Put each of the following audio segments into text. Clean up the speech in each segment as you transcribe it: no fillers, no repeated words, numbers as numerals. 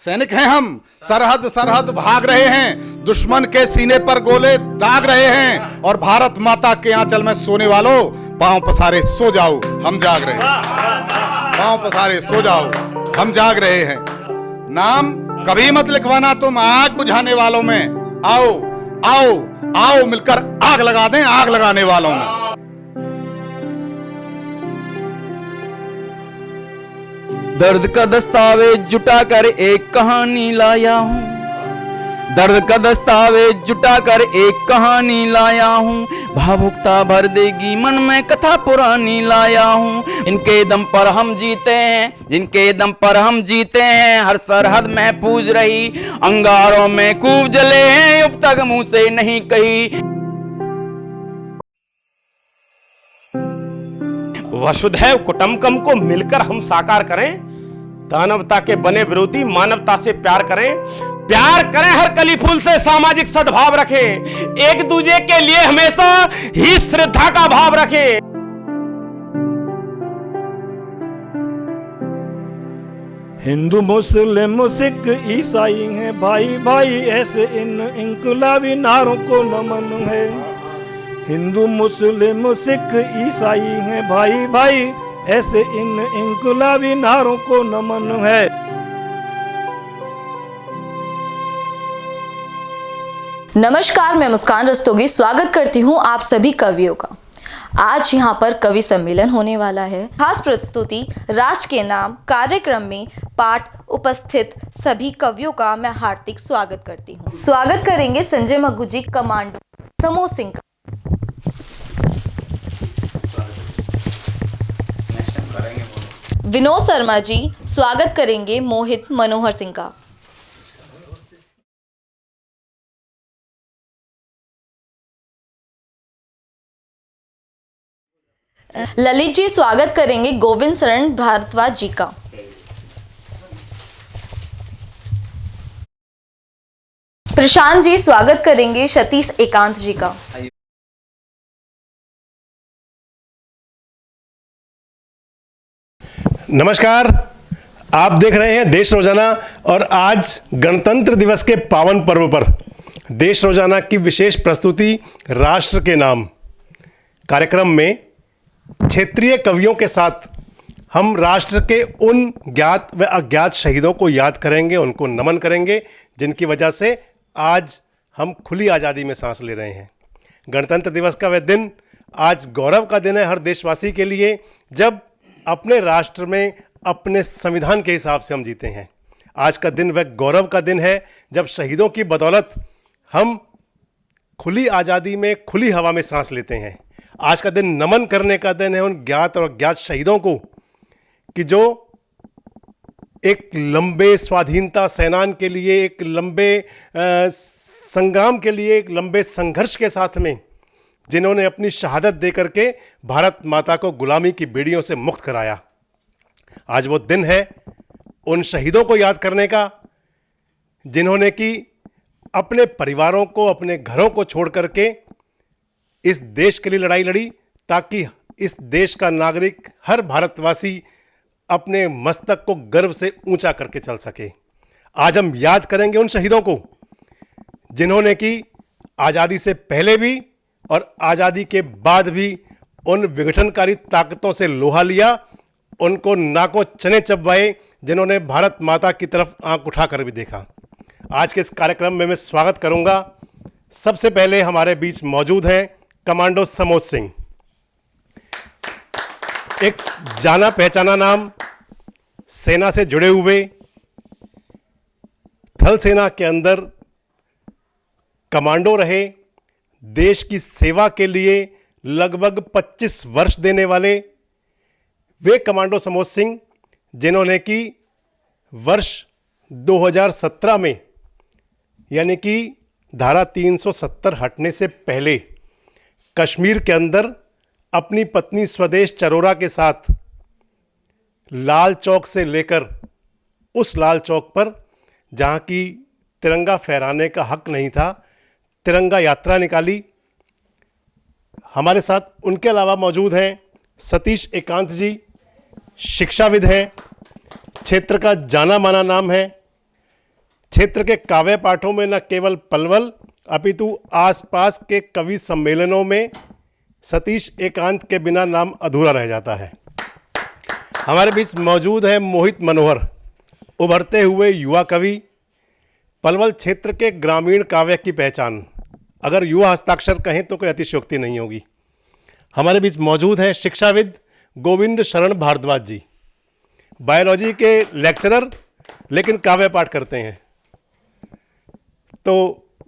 सैनिक हैं हम, सरहद सरहद भाग रहे हैं, दुश्मन के सीने पर गोले दाग रहे हैं, और भारत माता के आंचल में सोने वालों, पांव पसारे सो जाओ, हम जाग रहे हैं। पांव पसारे सो जाओ, हम जाग रहे हैं। नाम कभी मत लिखवाना तुम आग बुझाने वालों में, आओ आओ आओ मिलकर आग लगा दें आग लगाने वालों में। दर्द का दस्तावेज जुटा कर एक कहानी लाया हूँ, दर्द का दस्तावेज जुटा कर एक कहानी लाया हूँ, भावुकता भर देगी मन में कथा पुरानी लाया हूँ। इनके दम पर हम जीते हैं, जिनके दम पर हम जीते हैं, हर सरहद में पूज रही अंगारों में खूब जले हैं, अब तक मुंह से नहीं कही। वसुधैव कुटुंबकम को मिलकर हम साकार करें, दानवता के बने विरोधी मानवता से प्यार करें, प्यार करें, हर कली फूल से सामाजिक सद्भाव रखें, एक दूसरे के लिए हमेशा ही श्रद्धा का भाव रखें। हिंदू मुस्लिम सिख ईसाई हैं भाई भाई, ऐसे इन इनकलाबी नारों को नमन है। हिंदू मुस्लिम सिख ईसाई हैं भाई भाई, ऐसे इन इनकलाबी नारों को नमन है। नमस्कार, मैं मुस्कान रस्तोगी स्वागत करती हूं आप सभी कवियों का। आज यहां पर कवि सम्मेलन होने वाला है। खास प्रस्तुति राष्ट्र के नाम कार्यक्रम में पाठ उपस्थित सभी कवियों का मैं हार्दिक स्वागत करती हूं। स्वागत करेंगे संजय मग्गू जी, कमांडो समोज सिंह का। विनोद शर्मा जी स्वागत करेंगे मोहित मनोहर सिंह का। ललित जी स्वागत करेंगे गोविंद शरण भारद्वाज जी का। प्रशांत जी स्वागत करेंगे सतीश एकांत जी का। नमस्कार, आप देख रहे हैं देश रोजाना, और आज गणतंत्र दिवस के पावन पर्व पर देश रोजाना की विशेष प्रस्तुति राष्ट्र के नाम कार्यक्रम में क्षेत्रीय कवियों के साथ हम राष्ट्र के उन ज्ञात व अज्ञात शहीदों को याद करेंगे, उनको नमन करेंगे, जिनकी वजह से आज हम खुली आज़ादी में सांस ले रहे हैं। गणतंत्र दिवस का वह दिन आज गौरव का दिन है हर देशवासी के लिए, जब अपने राष्ट्र में अपने संविधान के हिसाब से हम जीते हैं। आज का दिन वह गौरव का दिन है जब शहीदों की बदौलत हम खुली आज़ादी में खुली हवा में सांस लेते हैं। आज का दिन नमन करने का दिन है उन ज्ञात और अज्ञात शहीदों को, कि जो एक लंबे स्वाधीनता सेनान के लिए, एक लंबे संग्राम के लिए, एक लंबे संघर्ष के साथ में जिन्होंने अपनी शहादत दे करके भारत माता को गुलामी की बेड़ियों से मुक्त कराया। आज वो दिन है उन शहीदों को याद करने का, जिन्होंने कि अपने परिवारों को, अपने घरों को छोड़ करके इस देश के लिए लड़ाई लड़ी, ताकि इस देश का नागरिक, हर भारतवासी अपने मस्तक को गर्व से ऊंचा करके चल सके। आज हम याद करेंगे उन शहीदों को जिन्होंने कि आज़ादी से पहले भी और आज़ादी के बाद भी उन विघटनकारी ताकतों से लोहा लिया, उनको नाकों चने चबवाए, जिन्होंने भारत माता की तरफ आंख उठाकर भी देखा। आज के इस कार्यक्रम में मैं स्वागत करूंगा। सबसे पहले हमारे बीच मौजूद हैं कमांडो समोज सिंह, एक जाना पहचाना नाम, सेना से जुड़े हुए, थल सेना के अंदर कमांडो रहे, देश की सेवा के लिए लगभग 25 वर्ष देने वाले वे कमांडो समोज सिंह, जिन्होंने कि वर्ष 2017 में, यानी कि धारा 370 हटने से पहले, कश्मीर के अंदर अपनी पत्नी स्वदेश चरोरा के साथ लाल चौक से लेकर उस लाल चौक पर जहाँ की तिरंगा फहराने का हक नहीं था, तिरंगा यात्रा निकाली। हमारे साथ उनके अलावा मौजूद हैं सतीश एकांत जी, शिक्षाविद हैं, क्षेत्र का जाना माना नाम है, क्षेत्र के काव्य पाठों में न केवल पलवल अपितु आसपास के कवि सम्मेलनों में सतीश एकांत के बिना नाम अधूरा रह जाता है। हमारे बीच मौजूद है मोहित मनोहर, उभरते हुए युवा कवि, पलवल क्षेत्र के ग्रामीण काव्य की पहचान। अगर युवा हस्ताक्षर कहें तो कोई अतिशयोक्ति नहीं होगी। हमारे बीच मौजूद है शिक्षाविद गोविंद शरण भारद्वाज जी, बायोलॉजी के लेक्चरर लेकिन काव्य पाठ करते हैं। तो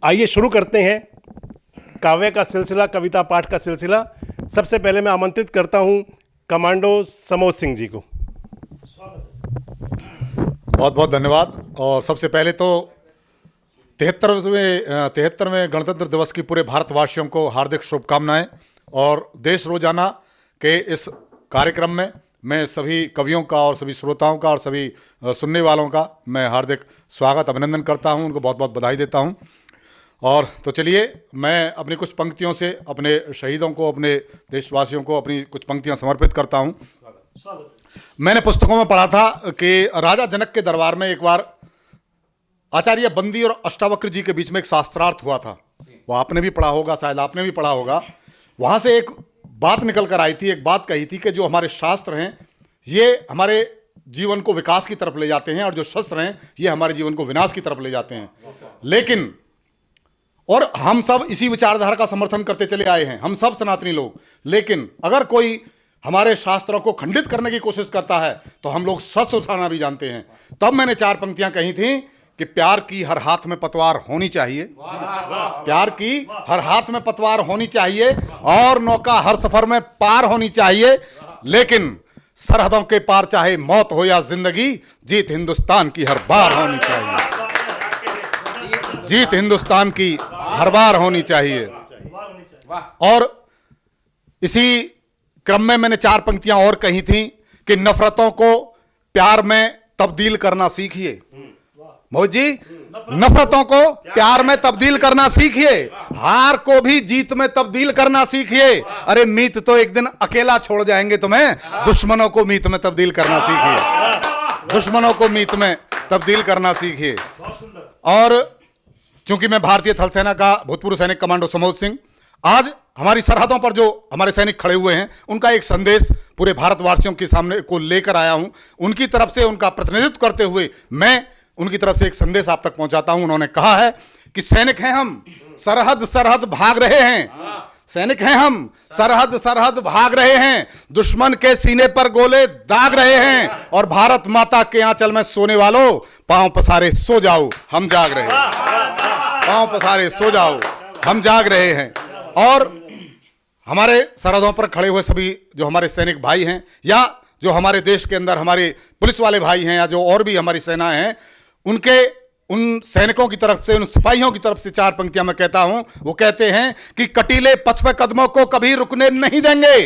आइए शुरू करते हैं काव्य का सिलसिला, कविता पाठ का सिलसिला। सबसे पहले मैं आमंत्रित करता हूं कमांडो समोद सिंह जी को। बहुत बहुत धन्यवाद। और सबसे पहले तो 73वें गणतंत्र दिवस की पूरे भारतवासियों को हार्दिक शुभकामनाएं। और देश रोजाना के इस कार्यक्रम में मैं सभी कवियों का और सभी श्रोताओं का और सभी सुनने वालों का मैं हार्दिक स्वागत अभिनंदन करता हूं, उनको बहुत बहुत बधाई देता हूं। और तो चलिए मैं अपनी कुछ पंक्तियों से अपने शहीदों को, अपने देशवासियों को अपनी कुछ पंक्तियां समर्पित करता हूं। मैंने पुस्तकों में पढ़ा था कि राजा जनक के दरबार में एक बार आचार्य बंदी और अष्टावक्र जी के बीच में एक शास्त्रार्थ हुआ था। वो आपने भी पढ़ा होगा, शायद आपने भी पढ़ा होगा। वहाँ से एक बात निकल कर आई थी, एक बात कही थी कि जो हमारे शास्त्र हैं ये हमारे जीवन को विकास की तरफ ले जाते हैं और जो शस्त्र हैं ये हमारे जीवन को विनाश की तरफ ले जाते हैं। लेकिन और हम सब इसी विचारधारा का समर्थन करते चले आए हैं, हम सब सनातनी लोग। लेकिन अगर कोई हमारे शास्त्रों को खंडित करने की कोशिश करता है तो हम लोग शस्त्र उठाना भी जानते हैं। तब मैंने 4 पंक्तियां कही थी कि प्यार की हर हाथ में पतवार होनी चाहिए, प्यार की हर हाथ में पतवार होनी चाहिए और नौका हर सफर में पार होनी चाहिए। लेकिन सरहदों के पार चाहे मौत हो या जिंदगी, जीत हिंदुस्तान की हर बार होनी चाहिए, जीत हिंदुस्तान की हर बार होनी चाहिए। और इसी क्रम में मैंने 4 पंक्तियां और कही थी कि नफरतों को प्यार में तब्दील करना सीखिए। मोदी जी, नफरतों को प्यार में तब्दील करना सीखिए, हार को भी जीत में तब्दील करना सीखिए। अरे मीत तो एक दिन अकेला छोड़ जाएंगे तुम्हें, दुश्मनों को मीत में तब्दील करना सीखिए, दुश्मनों को मीत में तब्दील करना सीखिए। और चूंकि मैं भारतीय थल सेना का भूतपूर्व सैनिक कमांडो समोद सिंह, आज हमारी सरहदों पर जो हमारे सैनिक खड़े हुए हैं उनका एक संदेश पूरे भारतवासियों के सामने को लेकर आया हूं। उनकी तरफ से, उनका प्रतिनिधित्व करते हुए मैं उनकी तरफ से एक संदेश आप तक पहुंचाता हूं। उन्होंने कहा है कि सैनिक हैं हम, सरहद सरहद भाग रहे हैं, सैनिक हैं हम, सरहद सरहद भाग रहे हैं, दुश्मन के सीने पर गोले दाग रहे हैं और भारत माता के आंचल में सोने वालों पांव पसारे सो जाओ, हम जाग रहे हैं, पांव पसारे सो जाओ, हम जाग रहे हैं। और हमारे सरहदों पर खड़े हुए सभी जो हमारे सैनिक भाई हैं या जो हमारे देश के अंदर हमारे पुलिस वाले भाई हैं या जो और भी हमारी सेना हैं, उन सैनिकों की तरफ से, उन सिपाहियों की तरफ से 4 पंक्तियां मैं कहता हूं। वो कहते हैं कि कटीले पथ पे कदमों को कभी रुकने नहीं देंगे,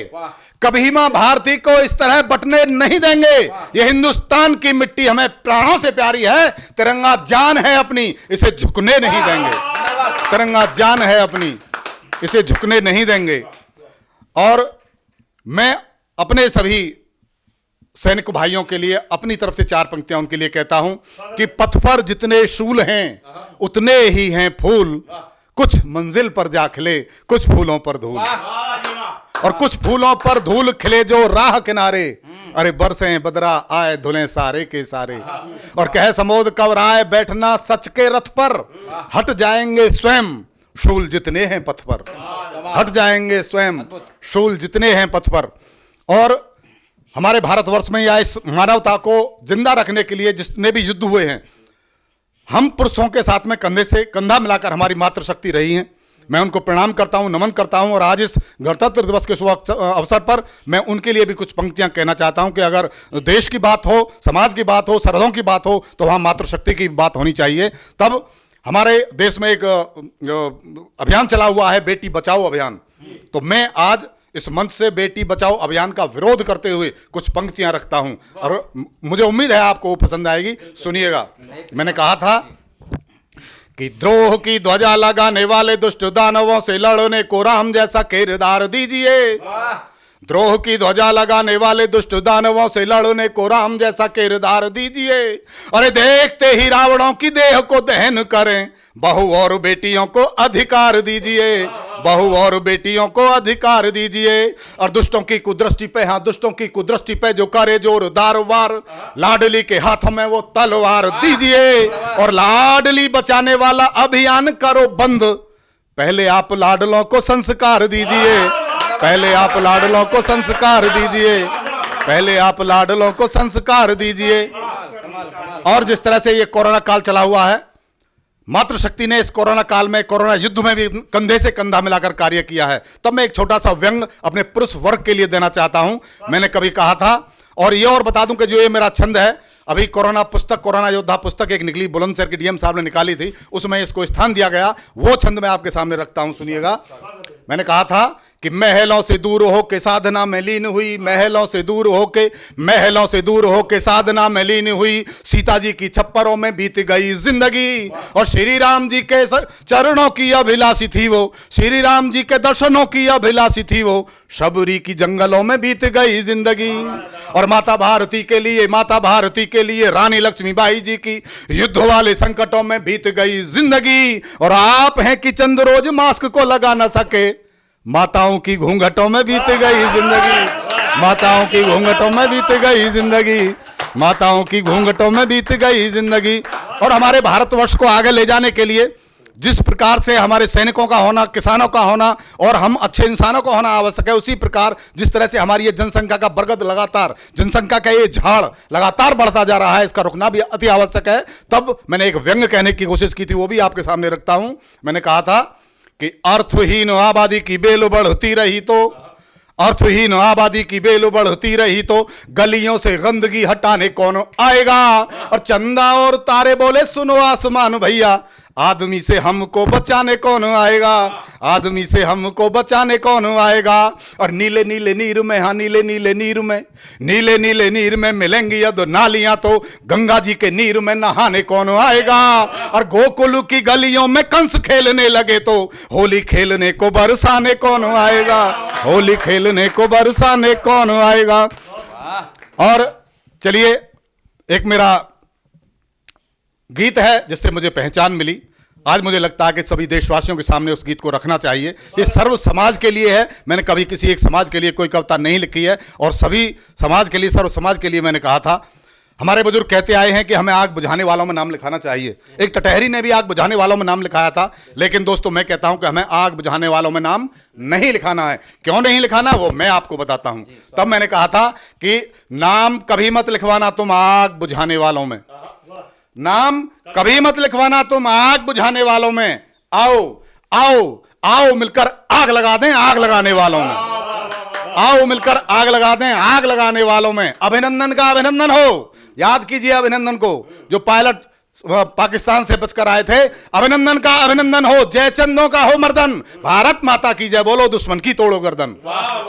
कभी मां भारती को इस तरह बटने नहीं देंगे। ये हिंदुस्तान की मिट्टी हमें प्राणों से प्यारी है, तिरंगा जान है अपनी, इसे झुकने नहीं देंगे, तिरंगा जान है अपनी, इसे झुकने नहीं देंगे। और मैं अपने सभी सैनिक भाइयों के लिए अपनी तरफ से 4 पंक्तियां उनके लिए कहता हूं कि पथ पर जितने शूल हैं उतने ही हैं फूल, कुछ मंजिल पर जा खिले कुछ फूलों पर धूल, और कुछ फूलों पर धूल खिले जो राह किनारे, अरे बरसें बदरा आए धुलें सारे के सारे, और कहे समोद कब राय बैठना सच के रथ पर, हट जाएंगे स्वयं शूल जितने हैं पथ पर, हट जाएंगे स्वयं शूल जितने हैं पथ पर। और हमारे भारतवर्ष में या इस मानवता को जिंदा रखने के लिए जितने भी युद्ध हुए हैं, हम पुरुषों के साथ में कंधे से कंधा मिलाकर हमारी मातृशक्ति रही हैं। मैं उनको प्रणाम करता हूं, नमन करता हूं। और आज इस गणतंत्र दिवस के शुभ अवसर पर मैं उनके लिए भी कुछ पंक्तियां कहना चाहता हूं कि अगर देश की बात हो, समाज की बात हो, सरहदों की बात हो तो वहां मातृशक्ति की बात होनी चाहिए। तब हमारे देश में एक अभियान चला हुआ है, बेटी बचाओ अभियान। तो मैं आज इस मंच से बेटी बचाओ अभियान का विरोध करते हुए कुछ पंक्तियां रखता हूं और मुझे उम्मीद है आपको वो पसंद आएगी। सुनिएगा। मैंने कहा था कि द्रोह की ध्वजा लगाने वाले दुष्ट दानवों से लड़ने को राम जैसा किरदार दीजिए, द्रोह की ध्वजा लगाने वाले दुष्ट दानवों से लड़ने को राम जैसा किरदार दीजिए। अरे देखते ही रावणों की देह को दहन करें, बहू और बेटियों को अधिकार दीजिए, बहू और बेटियों को अधिकार दीजिए। और दुष्टों की कुदृष्टि पे, हाँ दुष्टों की कुदृष्टि पे जो करे जोरदार वार, लाडली के हाथों में वो तलवार दीजिए। और लाडली बचाने वाला अभियान करो बंद, पहले आप लाडलों को संस्कार दीजिए, पहले आप लाडलों को संस्कार दीजिए, पहले आप लाडलों को संस्कार दीजिए। और जिस तरह से ये कोरोना काल चला हुआ है, मातृशक्ति ने इस कोरोना काल में, कोरोना युद्ध में भी कंधे से कंधा मिलाकर कार्य किया है। तब मैं एक छोटा सा व्यंग अपने पुरुष वर्ग के लिए देना चाहता हूं। मैंने कभी कहा था, और ये और बता दूं कि जो ये मेरा छंद है, अभी कोरोना पुस्तक, कोरोना योद्धा पुस्तक एक निकली, बुलंदशहर की डीएम साहब ने निकाली थी, उसमें इसको स्थान दिया गया। वो छंद मैं आपके सामने रखता हूं, सुनिएगा। मैंने कहा था कि महलों से दूर होके साधना में लीन हुई, महलों से दूर होके, महलों से दूर होके साधना में लीन हुई, सीता जी की छप्परों में बीत गई जिंदगी। और श्री राम जी के चरणों की अभिलाषी थी वो, श्री राम जी के दर्शनों की अभिलाषी थी वो, शबरी की जंगलों में बीत गई जिंदगी। और माता भारती के लिए, माता भारती के लिए रानी लक्ष्मीबाई जी की युद्ध वाले संकटों में बीत गई जिंदगी। और आप हैं कि चंद रोज मास्क को लगा न सके, माताओं की घूंघटों में बीत गई जिंदगी, माताओं की घूंघटों में बीत गई जिंदगी, माताओं की घूंघटों में बीत गई जिंदगी। और हमारे भारतवर्ष को आगे ले जाने के लिए जिस प्रकार से हमारे सैनिकों का होना, किसानों का होना और हम अच्छे इंसानों का होना आवश्यक है, उसी प्रकार जिस तरह से हमारी ये जनसंख्या का बरगद लगातार, जनसंख्या का ये झाड़ लगातार बढ़ता जा रहा है, इसका रुकना भी अति आवश्यक है। तब मैंने एक व्यंग कहने की कोशिश की थी, वो भी आपके सामने रखता हूं। मैंने कहा था कि अर्थहीन आबादी की बेल बढ़ती रही तो, अर्थहीन आबादी की बेल बढ़ती रही तो गलियों से गंदगी हटाने कौन आएगा। और चंदा और तारे बोले सुनो आसमान भैया, आदमी से हमको बचाने कौन आएगा, आदमी से हमको बचाने कौन आएगा। और नीले नीले नीर में, हाँ नीले नीले नीर में, नीले नीले नीर में मिलेंगी यद नालियां, तो गंगा जी के नीर में नहाने कौन आएगा। और गोकुल की गलियों में कंस खेलने लगे तो होली खेलने को बरसाने कौन आएगा, होली खेलने को बरसाने कौन आएगा। और चलिए, एक मेरा गीत है जिससे मुझे पहचान मिली। आज मुझे लगता है कि सभी देशवासियों के सामने उस गीत को रखना चाहिए। ये सर्व समाज के लिए है, मैंने कभी किसी एक समाज के लिए कोई कविता नहीं लिखी है, और सभी समाज के लिए, सर्व समाज के लिए मैंने कहा था। हमारे बुजुर्ग कहते आए हैं कि हमें आग बुझाने वालों में नाम लिखाना चाहिए। एक टटहरी ने भी आग बुझाने वालों में नाम लिखाया था, लेकिन दोस्तों मैं कहता हूं कि हमें आग बुझाने वालों में नाम नहीं लिखाना है। क्यों नहीं लिखाना, वो मैं आपको बताता हूं। तब मैंने कहा था कि नाम कभी मत लिखवाना तुम आग बुझाने वालों में, नाम कभी मत लिखवाना तुम आग बुझाने वालों में। आओ आओ आओ मिलकर आग लगा दें आग लगाने वालों में, आओ मिलकर आग लगा दें आग लगाने वालों में। अभिनंदन का अभिनंदन हो, याद कीजिए अभिनंदन को, जो पायलट पाकिस्तान से बचकर आए थे। अभिनंदन का अभिनंदन हो, जयचंदों का हो मर्दन, भारत माता की जय बोलो, दुश्मन की तोड़ो गर्दन।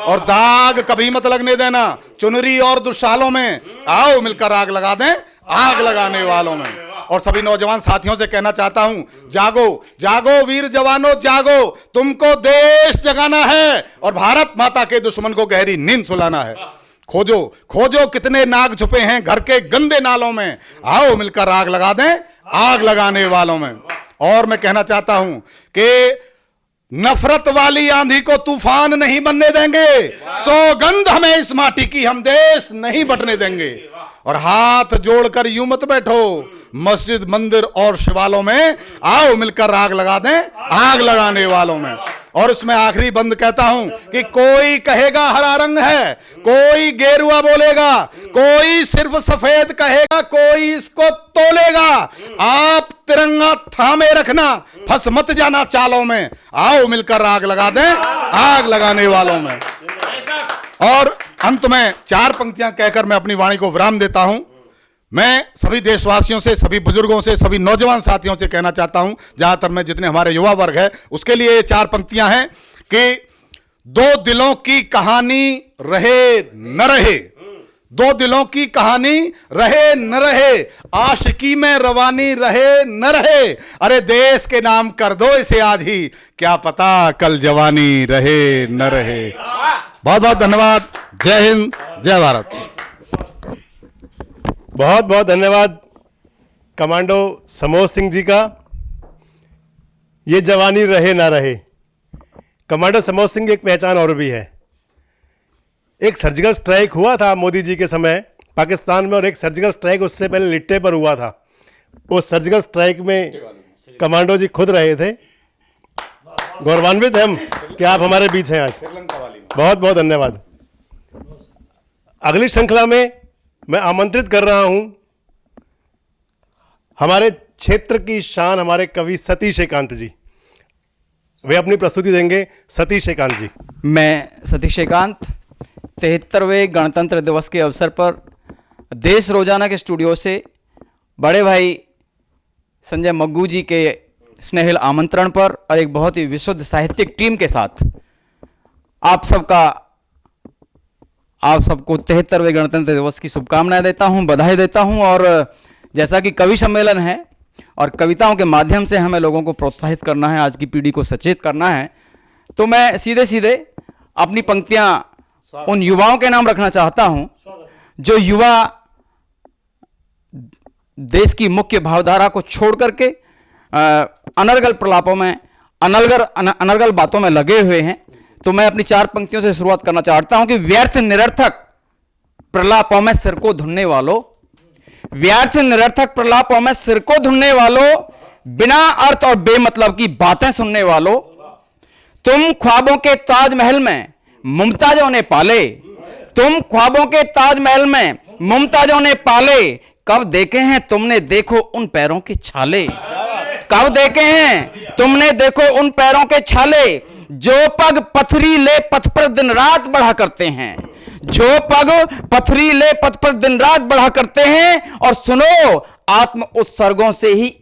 और दाग कभी मत लगने देना चुनरी और दुशालों में, आओ मिलकर आग लगा दें आग लगाने वालों में। और सभी नौजवान साथियों से कहना चाहता हूं, जागो जागो वीर जवानों जागो, तुमको देश जगाना है और भारत माता के दुश्मन को गहरी नींद सुलाना है। खोजो खोजो कितने नाग छुपे हैं घर के गंदे नालों में, आओ मिलकर आग लगा दें आग लगाने वालों में। और मैं कहना चाहता हूं कि नफरत वाली आंधी को तूफान नहीं बनने देंगे, सौगंध हमें इस माटी की, हम देश नहीं बटने देंगे। और हाथ जोड़कर यूं मत बैठो, मस्जिद मंदिर और शिवालयों में आओ मिलकर आग लगा दें आग लगाने वालों में। और इसमें आखिरी बंद कहता हूं कि कोई कहेगा हरा रंग है, कोई गेरुआ बोलेगा, कोई सिर्फ सफेद कहेगा, कोई इसको तोलेगा। आप तिरंगा थामे रखना, फंस मत जाना चालों में, आओ मिलकर आग लगा दें आग लगाने वालों में। और अंत में चार पंक्तियां कहकर मैं अपनी वाणी को विराम देता हूं। मैं सभी देशवासियों से, सभी बुजुर्गों से, सभी नौजवान साथियों से कहना चाहता हूं, ज्यादातर मैं जितने हमारे युवा वर्ग है उसके लिए ये चार पंक्तियां हैं कि दो दिलों की कहानी रहे न रहे, दो दिलों की कहानी रहे न रहे, आशिकी में रवानी रहे न रहे, अरे देश के नाम कर दो इसे आज ही, क्या पता कल जवानी रहे न रहे। बहुत बहुत धन्यवाद। जय हिंद, जय भारत। बहुत बहुत धन्यवाद कमांडो समोज सिंह जी का। ये जवानी रहे ना रहे। कमांडो समोज सिंह की एक पहचान और भी है। एक सर्जिकल स्ट्राइक हुआ था मोदी जी के समय पाकिस्तान में, और एक सर्जिकल स्ट्राइक उससे पहले लिट्टे पर हुआ था। उस सर्जिकल स्ट्राइक में कमांडो जी खुद रहे थे। गौरवान्वित हैं हम कि आप हमारे बीच हैं आज। बहुत बहुत धन्यवाद। अगली श्रृंखला में मैं आमंत्रित कर रहा हूं हमारे क्षेत्र की शान, हमारे कवि सतीश एकांत जी। वे अपनी प्रस्तुति देंगे। सतीश एकांत जी। मैं सतीश एकांत 73वें गणतंत्र दिवस के अवसर पर देश रोजाना के स्टूडियो से बड़े भाई संजय मग्गू जी के स्नेहिल आमंत्रण पर और एक बहुत ही विशुद्ध साहित्यिक टीम के साथ आप सबको 73वें गणतंत्र दिवस की शुभकामनाएं देता हूं, बधाई देता हूं। और जैसा कि कवि सम्मेलन है और कविताओं के माध्यम से हमें लोगों को प्रोत्साहित करना है, आज की पीढ़ी को सचेत करना है, तो मैं सीधे सीधे अपनी पंक्तियां उन युवाओं के नाम रखना चाहता हूं जो युवा देश की मुख्य भावधारा को छोड़ करके अनर्गल प्रलापों में, अनर्गल बातों में लगे हुए हैं। तो मैं अपनी 4 पंक्तियों से शुरुआत करना चाहता हूं कि व्यर्थ निरर्थक प्रलापों में सिर को धुनने वालों, व्यर्थ निरर्थक प्रलापों में सिर को धुनने वालों, बिना अर्थ और बेमतलब की बातें सुनने वालों, तुम ख्वाबों के ताजमहल में मुमताजों ने पाले, तुम ख्वाबों के ताजमहल में मुमताजों ने पाले, कब देखे हैं तुमने देखो उन पैरों के छाले, कब देखे हैं तुमने देखो उन पैरों के छाले, जो पग पथरीले पथ पर दिन रात बढ़ा करते हैं, जो पग पथरीले पथ पर दिन रात बढ़ा करते हैं। और सुनो आत्म उत्सर्गों से ही,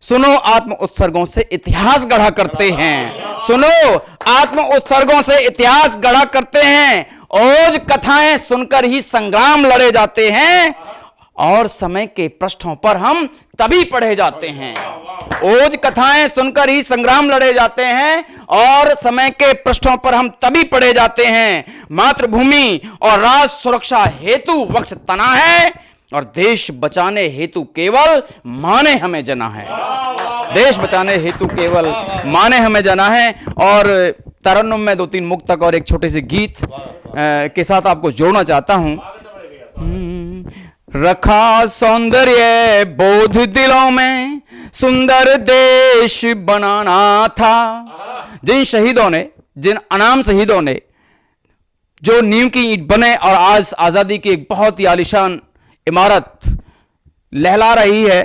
सुनो आत्म उत्सर्गों से इतिहास गढ़ा करते हैं, सुनो आत्म उत्सर्गों से इतिहास गढ़ा करते हैं। ओज कथाएं सुनकर ही संग्राम लड़े जाते हैं और समय के पृष्ठों पर हम तभी पढ़े जाते हैं। ओज कथाएं सुनकर ही संग्राम लड़े जाते हैं और समय के पृष्ठों पर हम तभी पढ़े जाते हैं। मातृभूमि और राष्ट्र सुरक्षा हेतु वक्ष तना है और देश बचाने हेतु केवल माने हमें जना है, देश बचाने हेतु केवल माने हमें जना है। और तरन्नुम में 2-3 मुक्तक और एक छोटे से गीत के साथ आपको जोड़ना चाहता हूं। रखा सौंदर्य बोध दिलों में, सुंदर देश बनाना था। जिन शहीदों ने, जिन अनाम शहीदों ने जो नींव की ईंट बने और आज आजादी की एक बहुत ही आलीशान इमारत लहला रही है,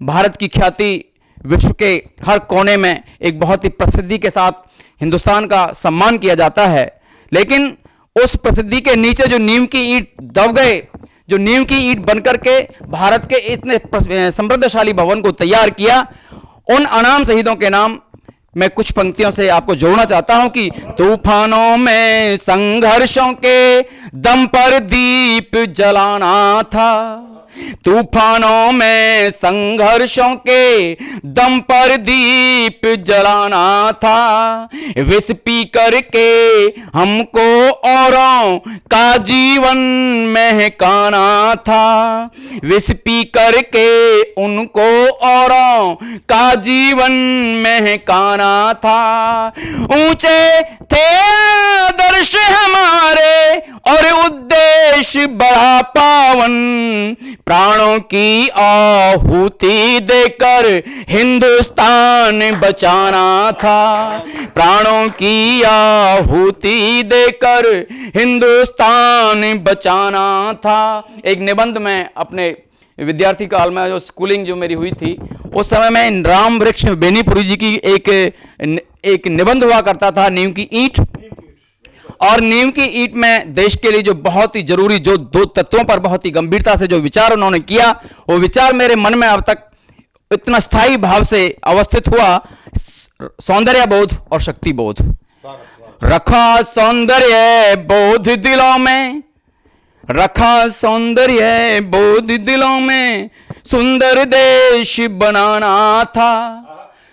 भारत की ख्याति विश्व के हर कोने में एक बहुत ही प्रसिद्धि के साथ हिंदुस्तान का सम्मान किया जाता है। लेकिन उस प्रसिद्धि के नीचे जो नींव की ईंट दब गए, जो नींव की ईंट बनकर के भारत के इतने समृद्धशाली भवन को तैयार किया, उन अनाम शहीदों के नाम मैं कुछ पंक्तियों से आपको जोड़ना चाहता हूं कि तूफानों में संघर्षों के दम पर दीप जलाना था, तूफानों में संघर्षों के दम पर दीप जलाना था। विष पी करके हमको औरों का जीवन महकाना था, विष पी करके उनको औरों का जीवन महकाना था। ऊंचे थे आदर्श हमारे और उद्देश्य बड़ा पावन, प्राणों की आहुति देकर हिंदुस्तान बचाना था, प्राणों की आहुति देकर हिंदुस्तान बचाना था। एक निबंध में अपने विद्यार्थी काल में, जो स्कूलिंग जो मेरी हुई थी उस समय में, राम वृक्ष बेनीपुरी जी की एक निबंध हुआ करता था, नींव की ईंट। और नींव की ईंट में देश के लिए जो बहुत ही जरूरी, जो 2 तत्वों पर बहुत ही गंभीरता से जो विचार उन्होंने किया, वो विचार मेरे मन में अब तक इतना स्थायी भाव से अवस्थित हुआ, सौंदर्य बोध और शक्ति बोध। रखा सौंदर्य बोध दिलों में, रखा सौंदर्य बोध दिलों में, सुंदर देश बनाना था।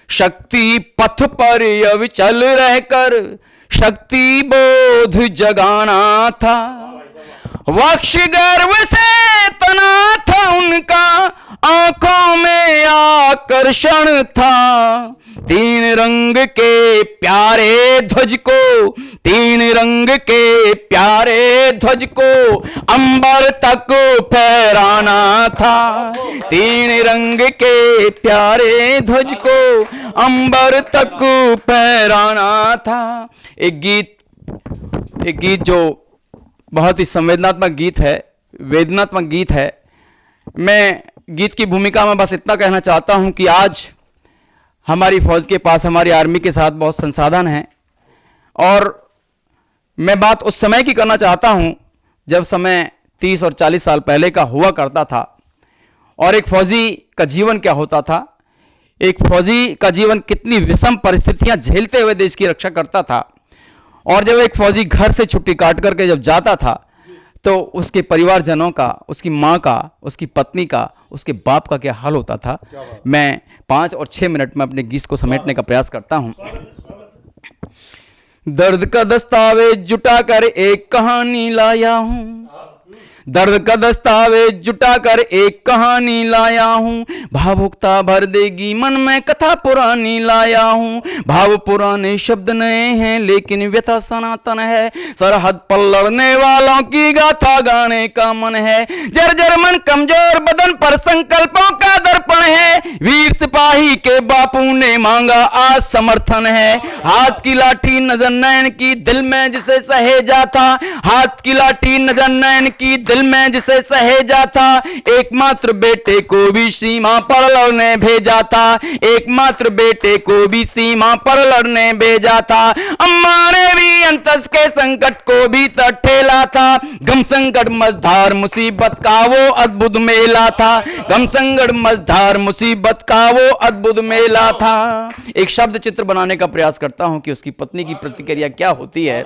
शक्ति पथ पर अविचल रहकर शक्ति बोध जगाना था। वक्ष गर्व से तना था उनका, आंखों में आकर्षण था। तीन रंग के प्यारे ध्वज को, तीन रंग के प्यारे ध्वज को अंबर तक फहराना था। तीन रंग के प्यारे ध्वज को अंबर तक फहराना था। एक गीत जो बहुत ही संवेदनात्मक गीत है, वेदनात्मक गीत है। मैं गीत की भूमिका में बस इतना कहना चाहता हूं कि आज हमारी फौज के पास, हमारी आर्मी के साथ बहुत संसाधन हैं, और मैं बात उस समय की करना चाहता हूं जब समय 30 और 40 साल पहले का हुआ करता था। और एक फौजी का जीवन क्या होता था, एक फौजी का जीवन कितनी विषम परिस्थितियां झेलते हुए देश की रक्षा करता था। और जब एक फौजी घर से छुट्टी काट करके जब जाता था तो उसके परिवारजनों का, उसकी माँ का, उसकी पत्नी का, उसके बाप का क्या हाल होता था। मैं 5 और 6 मिनट में अपने गीत को समेटने का प्रयास करता हूं। दर्द का दस्तावेज जुटा कर एक कहानी लाया हूं, दर्द का दस्तावेज जुटा कर एक कहानी लाया हूं। भावुकता भर देगी मन में कथा पुरानी लाया हूं। भाव पुराने शब्द नए हैं लेकिन व्यथा सनातन है। सरहद पर लड़ने वालों की गाथा गाने का मन है। जर्जर मन कमजोर बदन पर संकल्पों का दर्पण है। वीर सिपाही के बापू ने मांगा आज समर्थन है। हाथ की लाठी नजर नैन की दिल में जिसे सहेजा था, हाथ की लाठी नजर नैन की दिल में जिसे सहेजा था। एकमात्र बेटे को भी सीमा पर लड़ने भेजा था, एकमात्र बेटे को भी सीमा पर लड़ने भेजा था। अम्मा ने भी अंतस के संकट को भी ठेला था। गम संकट मझधार मुसीबत का वो अद्भुत मेला था, गम संकट मझधार मुसीबत का वो अद्भुत मेला था। एक शब्द चित्र बनाने का प्रयास करता हूं कि उसकी पत्नी की प्रतिक्रिया क्या होती है।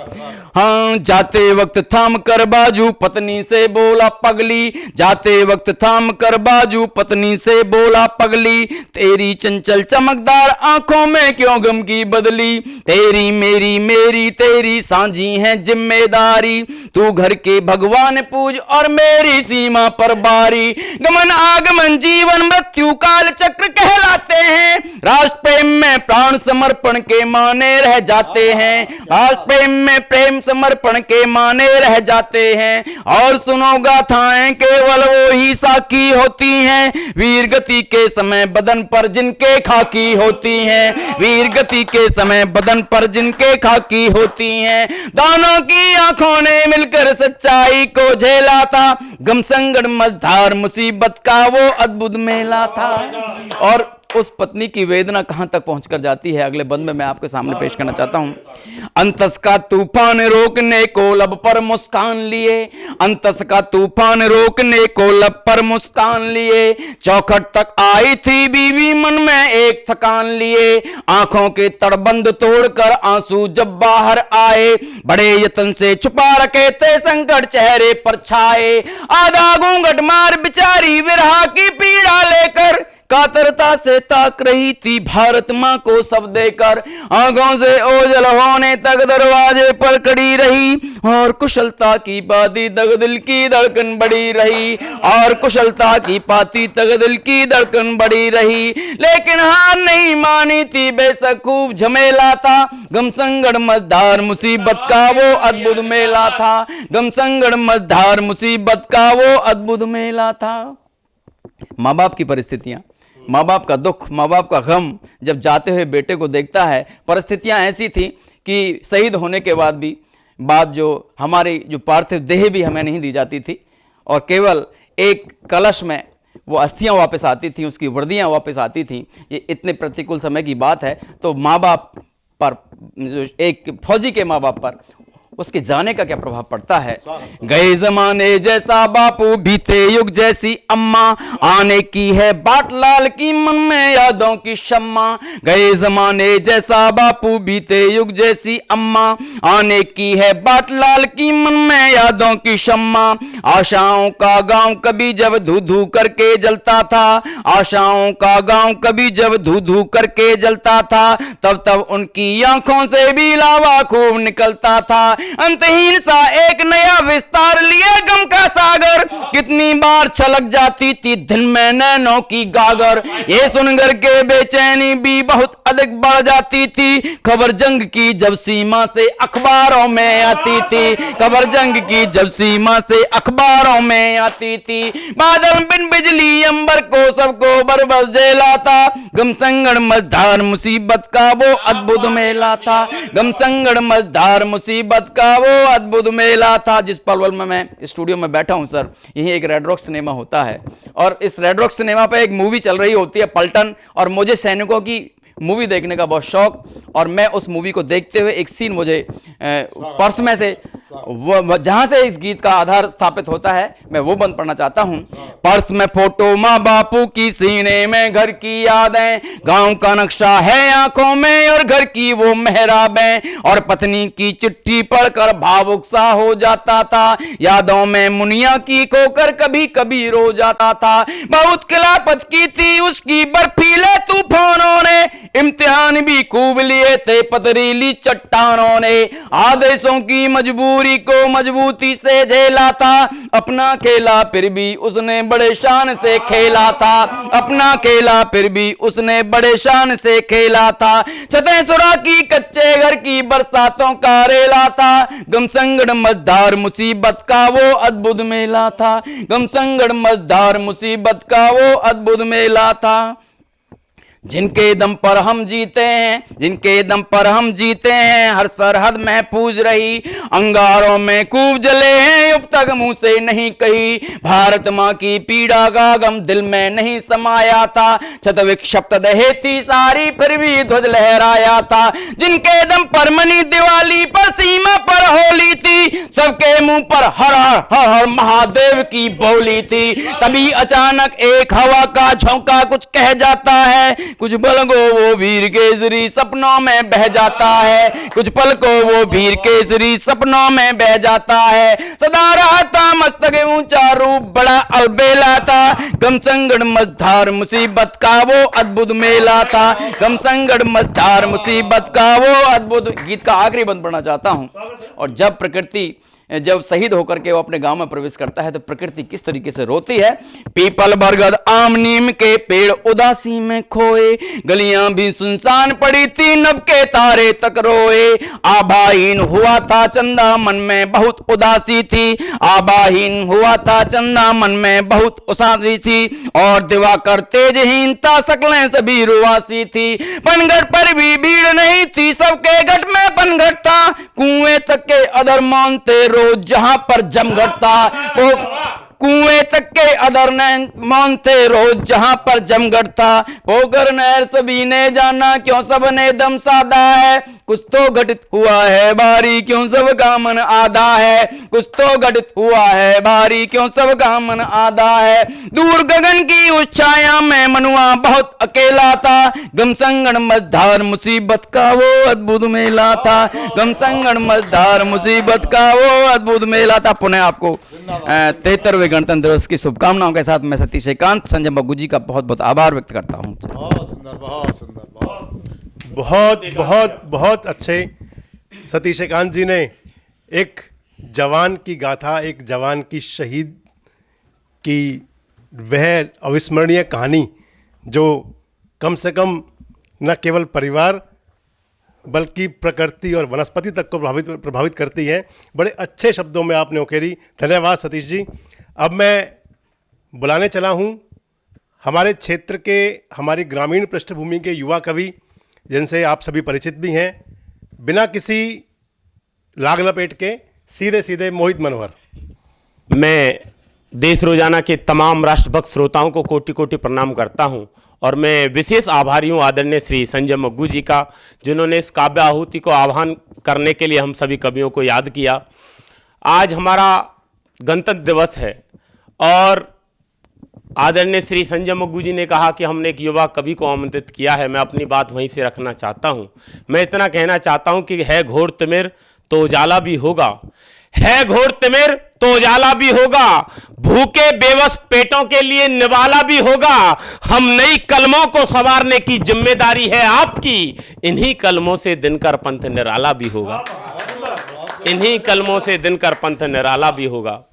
हाँ, जाते वक्त थाम कर बाजू पत्नी से बोला पगली, जाते वक्त थाम कर बाजू पत्नी से बोला पगली। तेरी चंचल चमकदार आंखों में क्यों गम की बदली। तेरी मेरी मेरी तेरी सांझी है जिम्मेदारी। तू घर के भगवान पूज और मेरी सीमा पर बारी। गमन आगमन जीवन मृत्यु काल चक्र कहलाते हैं। राष्ट्र प्रेम में प्राण समर्पण के माने रह जाते हैं। राष्ट्र प्रेम में प्रेम समर्पण के माने रह जाते हैं। और सुनो गाथाएं केवल वो ही साकी होती हैं। वीर गति के समय बदन पर जिनके खाकी होती हैं। वीर गति के समय बदन पर जिनके खाकी होती हैं। दानों की आंखों ने मिलकर सच्चाई को झेला था। गम संकट मझधार मुसीबत का वो अद्भुत मेला था। और उस पत्नी की वेदना कहां तक पहुंचकर जाती है, अगले बंद में मैं आपके सामने पेश करना चाहता हूं। अंतस का तूफान रोकने को लब पर मुस्कान लिए, अंतस का तूफान रोकने को लब पर मुस्कान लिए। चौखट तक आई थी बीवी मन में एक थकान लिए। आंखों के तड़बंद तोड़कर आंसू जब बाहर आए, बड़े यत्न से छुपा रखे थे संकट चेहरे पर छाए। आधा घूंघट मार बिचारी विरहा की पीड़ा लेकर कातरता से ताक रही थी भारत मां को सब देकर। आंखों से ओझल होने तक दरवाजे पर खड़ी रही। और कुशलता की पाती तक दिल की धड़कन बढ़ी रही। और कुशलता की पाती तक दिल की धड़कन बढ़ी रही। लेकिन हार नहीं मानी थी, बेशक खूब झमेला था। गम संकट मझधार मुसीबत का वो अद्भुत मेला था। गम संकट मझधार मुसीबत का वो अद्भुत मेला था। माँ बाप की परिस्थितियां, माँ बाप का दुख, माँ बाप का गम जब जाते हुए बेटे को देखता है। परिस्थितियां ऐसी थी कि शहीद होने के बाद भी जो हमारी जो पार्थिव देह भी हमें नहीं दी जाती थी, और केवल एक कलश में वो अस्थियां वापस आती थी, उसकी वर्दियां वापस आती थी। ये इतने प्रतिकूल समय की बात है। तो माँ बाप पर, जो एक फौजी के माँ बाप पर उसके जाने का क्या प्रभाव पड़ता है। गए जमाने जैसा बापू, बीते युग जैसी अम्मा, आने की है बाट लाल की मन में यादों की शम्मा। गए जमाने जैसा बापू, बीते युग जैसी अम्मा, आने की है बाट लाल की मन में यादों की शम्मा। आशाओं का गांव कभी जब धू धू करके जलता था, आशाओं का गांव कभी जब धू धू करके जलता था, तब तब उनकी आंखों से भी लावा खूब निकलता था। अंतहीन सा एक नया विस्तार लिए गम का सागर, कितनी बार छलक जाती थी दिल में नैनों की गागर। ये सुनकर के बेचैनी भी बहुत अधिक बढ़ जाती थी, खबर जंग की जब सीमा से अखबारों में आती थी, खबर जंग की जब सीमा से अखबारों में आती थी। बादल बिन बिजली अंबर को सबको बरबस जलाता, गम संगड़ मझधार मुसीबत का वो अद्भुत मेला था, गम संगड़ मझधार मुसीबत का वो अद्भुत मेला था। जिस पलवल में मैं स्टूडियो में बैठा हूं सर, यही एक रेड रॉक सिनेमा होता है और इस रेड रॉक सिनेमा पे एक मूवी चल रही होती है पलटन, और मुझे सैनिकों की मूवी देखने का बहुत शौक, और मैं उस मूवी को देखते हुए एक सीन मुझे पर्स में से जहां से इस गीत का आधार स्थापित होता है, मैं वो बंद पढ़ना चाहता हूं। पर्स में फोटो माँ बापू की, सीने में घर की यादें, गांव का नक्शा है आंखों में और घर की वो मेहराबें, और पत्नी की चिट्ठी पढ़कर भावुक सा हो जाता था, यादों में मुनिया की खोकर कभी कभी रो जाता था। बहुत खिलाफत की थी उसकी बर्फीले तूफानों ने, इम्तिहान भी खूब लिए थे पथरीली चट्टानों ने, आदेशों की मजबूरी को मजबूती से झेला था, अपना खेला फिर भी उसने बड़े शान से खेला था, अपना खेला फिर भी उसने बड़े शान से खेला था। छतें सुरा की कच्चे घर की बरसातों का रेला था, गम संगड़ मझधार मुसीबत का वो अद्भुत मेला था, गम संगड़ मझधार मुसीबत का वो अद्भुत मेला था। जिनके दम पर हम जीते हैं, जिनके दम पर हम जीते हैं, हर सरहद महफूज रही, अंगारों में खूब जले हैं अब तक मुंह से नहीं कही, भारत माँ की पीड़ा का गम दिल में नहीं समाया था, छत विक्षिप्त दहे थी सारी फिर भी ध्वज लहराया था। जिनके दम पर मनी दिवाली पर सीमा पर होली थी, सबके मुंह पर हर हर हर हर महादेव की बोली थी, तभी अचानक एक हवा का झोंका कुछ कह जाता है, कुछ पल को वो वीर केसरी सपनों में बह जाता है, कुछ पल को वो वीर केसरी सपनों में बह जाता है। सदा रहा था मस्तक ऊंचा रूप बड़ा अलबेला था, गम संगड़ मझधार मुसीबत का वो अद्भुत मेला था, गम संगड़ मझधार मुसीबत का वो अद्भुत। गीत का आखिरी बंद पढ़ना चाहता हूं। और जब प्रकृति जब शहीद होकर के वो अपने गांव में प्रवेश करता है तो प्रकृति किस तरीके से रोती है। पीपल बरगद आम नीम के पेड़ उदासी में खोए, गलियां भी सुनसान पड़ी थी नभ के तारे तक रोए, आबाहीन हुआ था चंदा मन में बहुत उदासी थी, आबाहीन हुआ था चंदा मन में बहुत उदासी थी, और दिवाकर तेजहीनता सकलें सभी रुआसी थी। पनघट पर भी भीड़ नहीं थी सबके घट में पनघट था, कुएं तक के अदर मानते रोज जहां पर जमघट था, वो कुएं तक के अदर मानते रोज जहां पर जमघट था, पोगर नहर सभी ने जाना क्यों सबने दम साधा है, कुछ तो घटित हुआ है भारी क्यों सब का मन आधा है, कुछ तो घटित हुआ है भारी क्यों सब का मन आधा है। दूर गगन की उस छाया में मनुआ बहुत अकेला था, गम संगड़ मझधार मुसीबत का वो अद्भुत मेला था, गम संगड़ मझधार मुसीबत का वो अद्भुत मेला था। पुनः आपको 73वें गणतंत्र दिवस की शुभकामनाओं के साथ मैं सतीश एकांत संजय बग्गू जी का बहुत बहुत आभार व्यक्त करता हूँ। बहुत सुंदर, बहुत सुंदर, बहुत बहुत बहुत अच्छे सतीश एकांत जी ने एक जवान की गाथा, एक जवान की शहीद की वह अविस्मरणीय कहानी जो कम से कम न केवल परिवार बल्कि प्रकृति और वनस्पति तक को प्रभावित करती है। बड़े अच्छे शब्दों में आपने उकेरी, धन्यवाद सतीश जी। अब मैं बुलाने चला हूँ हमारे क्षेत्र के, हमारी ग्रामीण पृष्ठभूमि के युवा कवि जिनसे आप सभी परिचित भी हैं, बिना किसी लाग लपेट के सीधे सीधे मोहित मनोहर। मैं देश रोजाना के तमाम राष्ट्रभक्त श्रोताओं को कोटि कोटि प्रणाम करता हूं और मैं विशेष आभारी हूँ आदरणीय श्री संजय मग्गू जी का, जिन्होंने इस काव्य आहुति को आह्वान करने के लिए हम सभी कवियों को याद किया। आज हमारा गणतंत्र दिवस है और आदरणीय श्री संजय मग्गू जी ने कहा कि हमने एक युवा कवि को आमंत्रित किया है। मैं अपनी बात वहीं से रखना चाहता हूँ। मैं इतना कहना चाहता हूँ कि है घोर तिमिर तो उजाला भी होगा, है घोर तिमिर तो उजाला भी होगा, भूखे बेबस पेटों के लिए निवाला भी होगा। हम नई कलमों को संवारने की जिम्मेदारी है आपकी, इन्हीं कलमों से दिनकर पंथ निराला भी होगा, इन्हीं कलमों से दिनकर पंथ निराला भी होगा।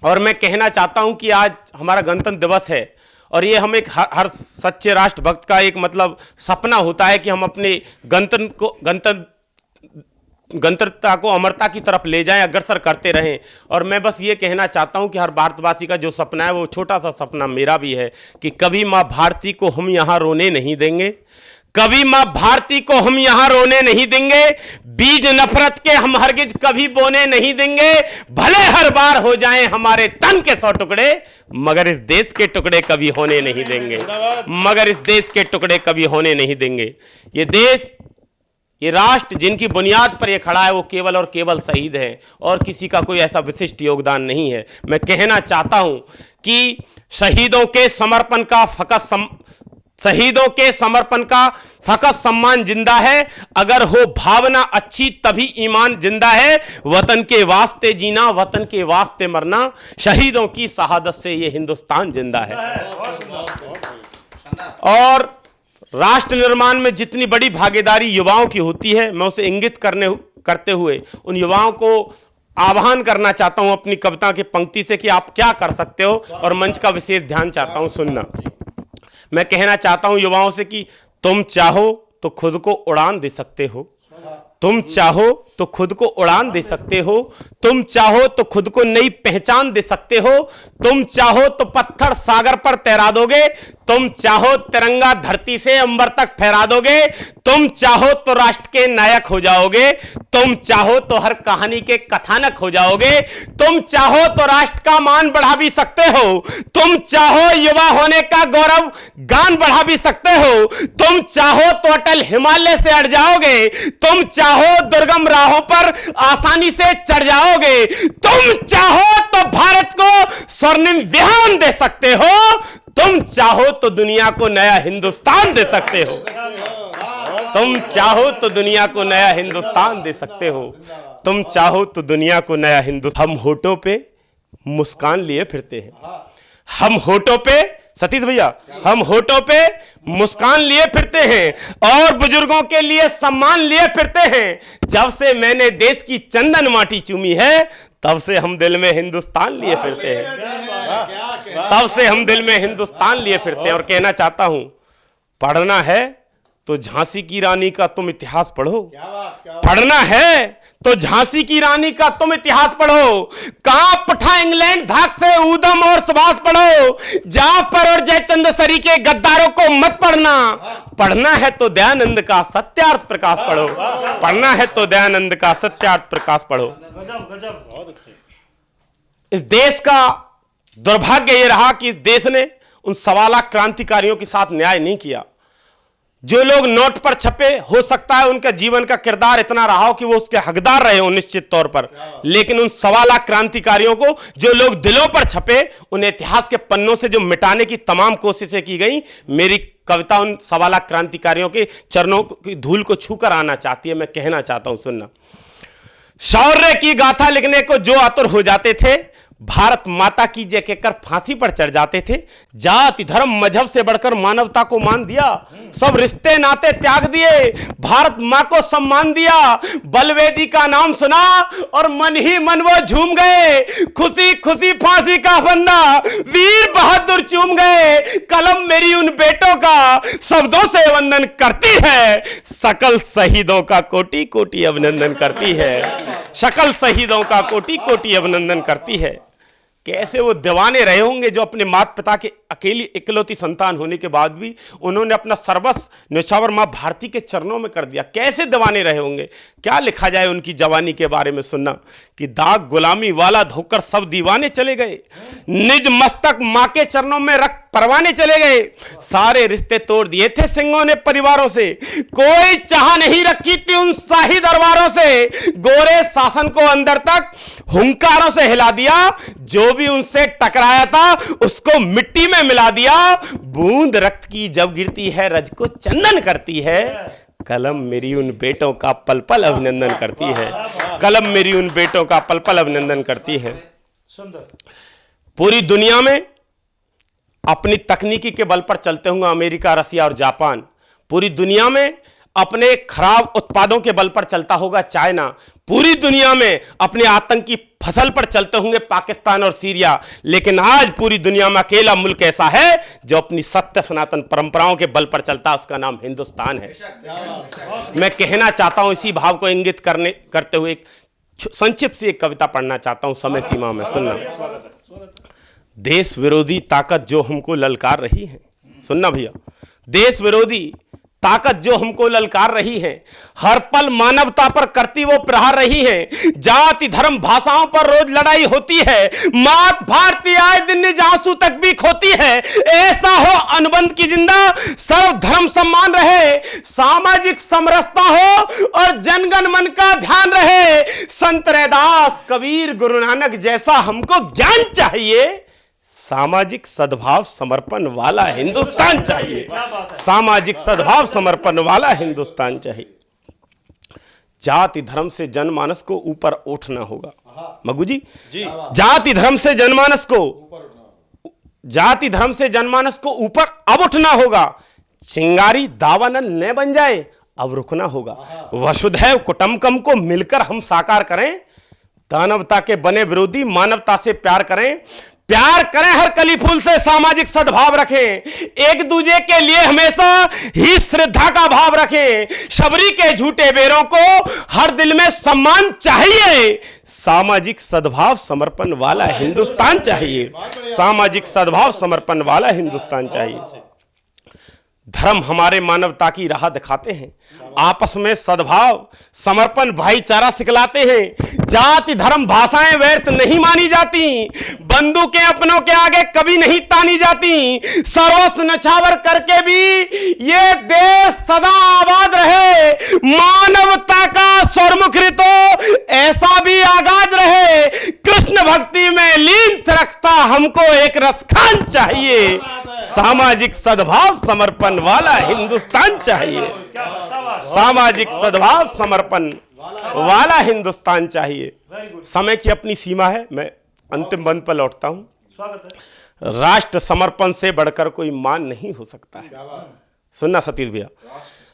और मैं कहना चाहता हूं कि आज हमारा गणतंत्र दिवस है और ये हम एक हर सच्चे राष्ट्रभक्त का एक मतलब सपना होता है कि हम अपने गणतंत्रता को अमरता की तरफ ले जाएं, अग्रसर करते रहें। और मैं बस ये कहना चाहता हूं कि हर भारतवासी का जो सपना है वो छोटा सा सपना मेरा भी है कि कभी माँ भारती को हम यहाँ रोने नहीं देंगे, कभी माँ भारती को हम यहाँ रोने नहीं देंगे, बीज नफरत के हम हरगिज कभी बोने नहीं देंगे। भले हर बार हो जाएं हमारे तन के 100 टुकड़े, मगर इस देश के टुकड़े कभी होने नहीं देंगे, मगर इस देश के टुकड़े कभी होने नहीं देंगे। ये देश, ये राष्ट्र जिनकी बुनियाद पर ये खड़ा है वो केवल और केवल शहीद हैं और किसी का कोई ऐसा विशिष्ट योगदान नहीं है। मैं कहना चाहता हूं कि शहीदों के समर्पण का फकत सम्मान जिंदा है, अगर हो भावना अच्छी तभी ईमान जिंदा है। वतन के वास्ते जीना, वतन के वास्ते मरना, शहीदों की शहादत से ये हिंदुस्तान जिंदा है। और राष्ट्र निर्माण में जितनी बड़ी भागीदारी युवाओं की होती है, मैं उसे इंगित करते हुए उन युवाओं को आह्वान करना चाहता हूं अपनी कविता की पंक्ति से कि आप क्या कर सकते हो, और मंच का विशेष ध्यान चाहता हूं सुनना। मैं कहना चाहता हूं युवाओं से कि तुम चाहो तो खुद को उड़ान दे सकते हो, तुम चाहो तो खुद को उड़ान दे सकते हो, तुम चाहो तो खुद को नई पहचान दे सकते हो, तुम चाहो तो पत्थर सागर पर तैरा दोगे, तुम चाहो तिरंगा धरती से अंबर तक फहरा दोगे, तुम चाहो तो राष्ट्र के नायक हो जाओगे, तुम चाहो तो हर कहानी के कथानक हो जाओगे, तुम चाहो तो राष्ट्र का मान बढ़ा भी सकते हो, तुम चाहो युवा होने का गौरव गान बढ़ा भी सकते हो, तुम चाहो तो अटल हिमालय से अड़ जाओगे, तुम चाहो दुर्गम राहों पर आसानी से चढ़ जाओगे, तुम चाहो तो भारत को स्वर्णिम विहान दे सकते हो, तुम चाहो तो दुनिया को नया हिंदुस्तान दे सकते हो, तुम चाहो तो दुनिया को नया हिंदुस्तान दे सकते हो, तुम चाहो तो दुनिया को नया हिंदुस्तान। हम होठों पे मुस्कान लिए फिरते हैं, हम होठों पे, सतीश भैया, हम होठों पे मुस्कान लिए फिरते हैं और बुजुर्गों के लिए सम्मान लिए फिरते हैं। जब से मैंने देश की चंदन माटी चूमी है तब से हम दिल में हिंदुस्तान लिए फिरते हैं, तब से हम दिल में हिंदुस्तान लिए फिरते हैं। और कहना चाहता हूं, पढ़ना है तो झांसी की रानी का तुम इतिहास पढ़ो, पढ़ना है तो झांसी की रानी का तुम इतिहास पढ़ो, कहां पठा इंग्लैंड धाक से ऊधम और सुभाष पढ़ो, जाफर और जयचंद सरी के गद्दारों को मत पढ़ना, पढ़ना है तो दयानंद का सत्यार्थ प्रकाश पढ़ो, पढ़ना है तो दयानंद का सत्यार्थ प्रकाश पढ़ो। इस देश का दुर्भाग्य यह रहा कि इस देश ने उन 1.25 लाख क्रांतिकारियों के साथ न्याय नहीं किया। जो लोग नोट पर छपे, हो सकता है उनका जीवन का किरदार इतना रहा हो कि वो उसके हकदार रहे हो निश्चित तौर पर, लेकिन उन 1.25 लाख क्रांतिकारियों को जो लोग दिलों पर छपे, उन्हें इतिहास के पन्नों से जो मिटाने की तमाम कोशिशें की गई, मेरी कविता उन 1.25 लाख क्रांतिकारियों के चरणों की धूल को छूकर आना चाहती है। मैं कहना चाहता हूं, सुनना। शौर्य की गाथा लिखने को जो आतुर हो जाते थे, भारत माता की जय कहकर फांसी पर चढ़ जाते थे, जाति धर्म मजहब से बढ़कर मानवता को मान दिया, सब रिश्ते नाते त्याग दिए, भारत मां को सम्मान दिया, बलवेदी का नाम सुना और मन ही मन वो झूम गए, खुशी खुशी फांसी का फंदा वीर बहादुर चूम गए, कलम मेरी उन बेटों का शब्दों से वंदन करती है, सकल शहीदों का कोटि कोटि अभिनंदन करती है, सकल शहीदों का कोटि कोटि अभिनंदन करती है। कैसे वो दीवाने रहे होंगे जो अपने माता पिता के अकेली इकलौती संतान होने के बाद भी उन्होंने अपना सर्वस्व न्योछावर मां भारती के चरणों में कर दिया। कैसे दीवाने रहे होंगे। क्या लिखा जाए उनकी जवानी के बारे में सुनना कि दाग गुलामी वाला धोकर सब दीवाने चले गए, निज मस्तक मां के चरणों में रख परवाने चले गए, सारे रिश्ते तोड़ दिए थे सिंहों ने परिवारों से, कोई चाह नहीं रखी थी उन शाही दरबारों से, गोरे शासन को अंदर तक हुंकारों से हिला दिया, जो भी उनसे टकराया था उसको मिट्टी में मिला दिया, बूंद रक्त की जब गिरती है रज को चंदन करती है, कलम मेरी उन बेटों का पल पल अभिनंदन करती है, कलम मेरी उन बेटों का पल पल अभिनंदन करती है। पूरी दुनिया में अपनी तकनीकी के बल पर चलते हुए अमेरिका, रसिया और जापान, पूरी दुनिया में अपने खराब उत्पादों के बल पर चलता होगा चाइना, पूरी दुनिया में अपने आतंकी फसल पर चलते होंगे पाकिस्तान और सीरिया, लेकिन आज पूरी दुनिया में अकेला मुल्क ऐसा है जो अपनी सत्य सनातन परंपराओं के बल पर चलता है, उसका नाम हिंदुस्तान है। मैं कहना चाहता हूं, इसी भाव को इंगित करते हुए एक संक्षिप्त सी एक कविता पढ़ना चाहता हूं समय सीमा में, सुनना। देश विरोधी ताकत जो हमको ललकार रही है, सुनना भैया, देश विरोधी ताकत जो हमको ललकार रही है, हर पल मानवता पर करती वो प्रहार रही है, जाति धर्म भाषाओं पर रोज लड़ाई होती है, मात भारती आए दिन निज आंसू तक भी खोती है, ऐसा हो अनुबंध की जिंदा सर्व धर्म सम्मान रहे, सामाजिक समरसता हो और जनगण मन का ध्यान रहे, संत रैदास कबीर गुरु नानक जैसा हमको ज्ञान चाहिए, सामाजिक सद्भाव समर्पण वाला हिंदुस्तान चाहिए, सामाजिक सद्भाव समर्पण वाला हिंदुस्तान चाहिए। जाति धर्म से जनमानस को ऊपर उठना होगा। मगू जी, जाति धर्म से जनमानस को ऊपर अब उठना होगा, चिंगारी दावानल न बन जाए अब रुकना होगा, वसुधैव कुटुंबकम को मिलकर हम साकार करें, दानवता के बने विरोधी मानवता से प्यार करें, प्यार करें हर कली फूल से, सामाजिक सद्भाव रखें, एक दूसरे के लिए हमेशा ही श्रद्धा का भाव रखें, शबरी के झूठे बेरों को हर दिल में सम्मान चाहिए, सामाजिक सद्भाव समर्पण वाला हिंदुस्तान चाहिए, सामाजिक सद्भाव समर्पण वाला हिंदुस्तान चाहिए। धर्म हमारे मानवता की राह दिखाते हैं, आपस में सद्भाव समर्पण भाईचारा सिखलाते हैं, जाति धर्म भाषाएं व्यर्थ नहीं मानी जाती, बंदूकें अपनों के आगे कभी नहीं तानी जाती, सर्वस्व न्योछावर करके भी ये देश सदा आबाद रहे, मानवता का स्वरमुख ऋतु ऐसा भी आगाज रहे, कृष्ण भक्ति में लीन रखता हमको एक रसखान चाहिए, सामाजिक सद्भाव समर्पण वाला हिंदुस्तान चाहिए, सामाजिक सद्भाव समर्पण वाला हिंदुस्तान चाहिए। समय की अपनी सीमा है, मैं अंतिम बंद पर लौटता हूं। राष्ट्र समर्पण से बढ़कर कोई मान नहीं हो सकता है, सुनना सतीश भैया,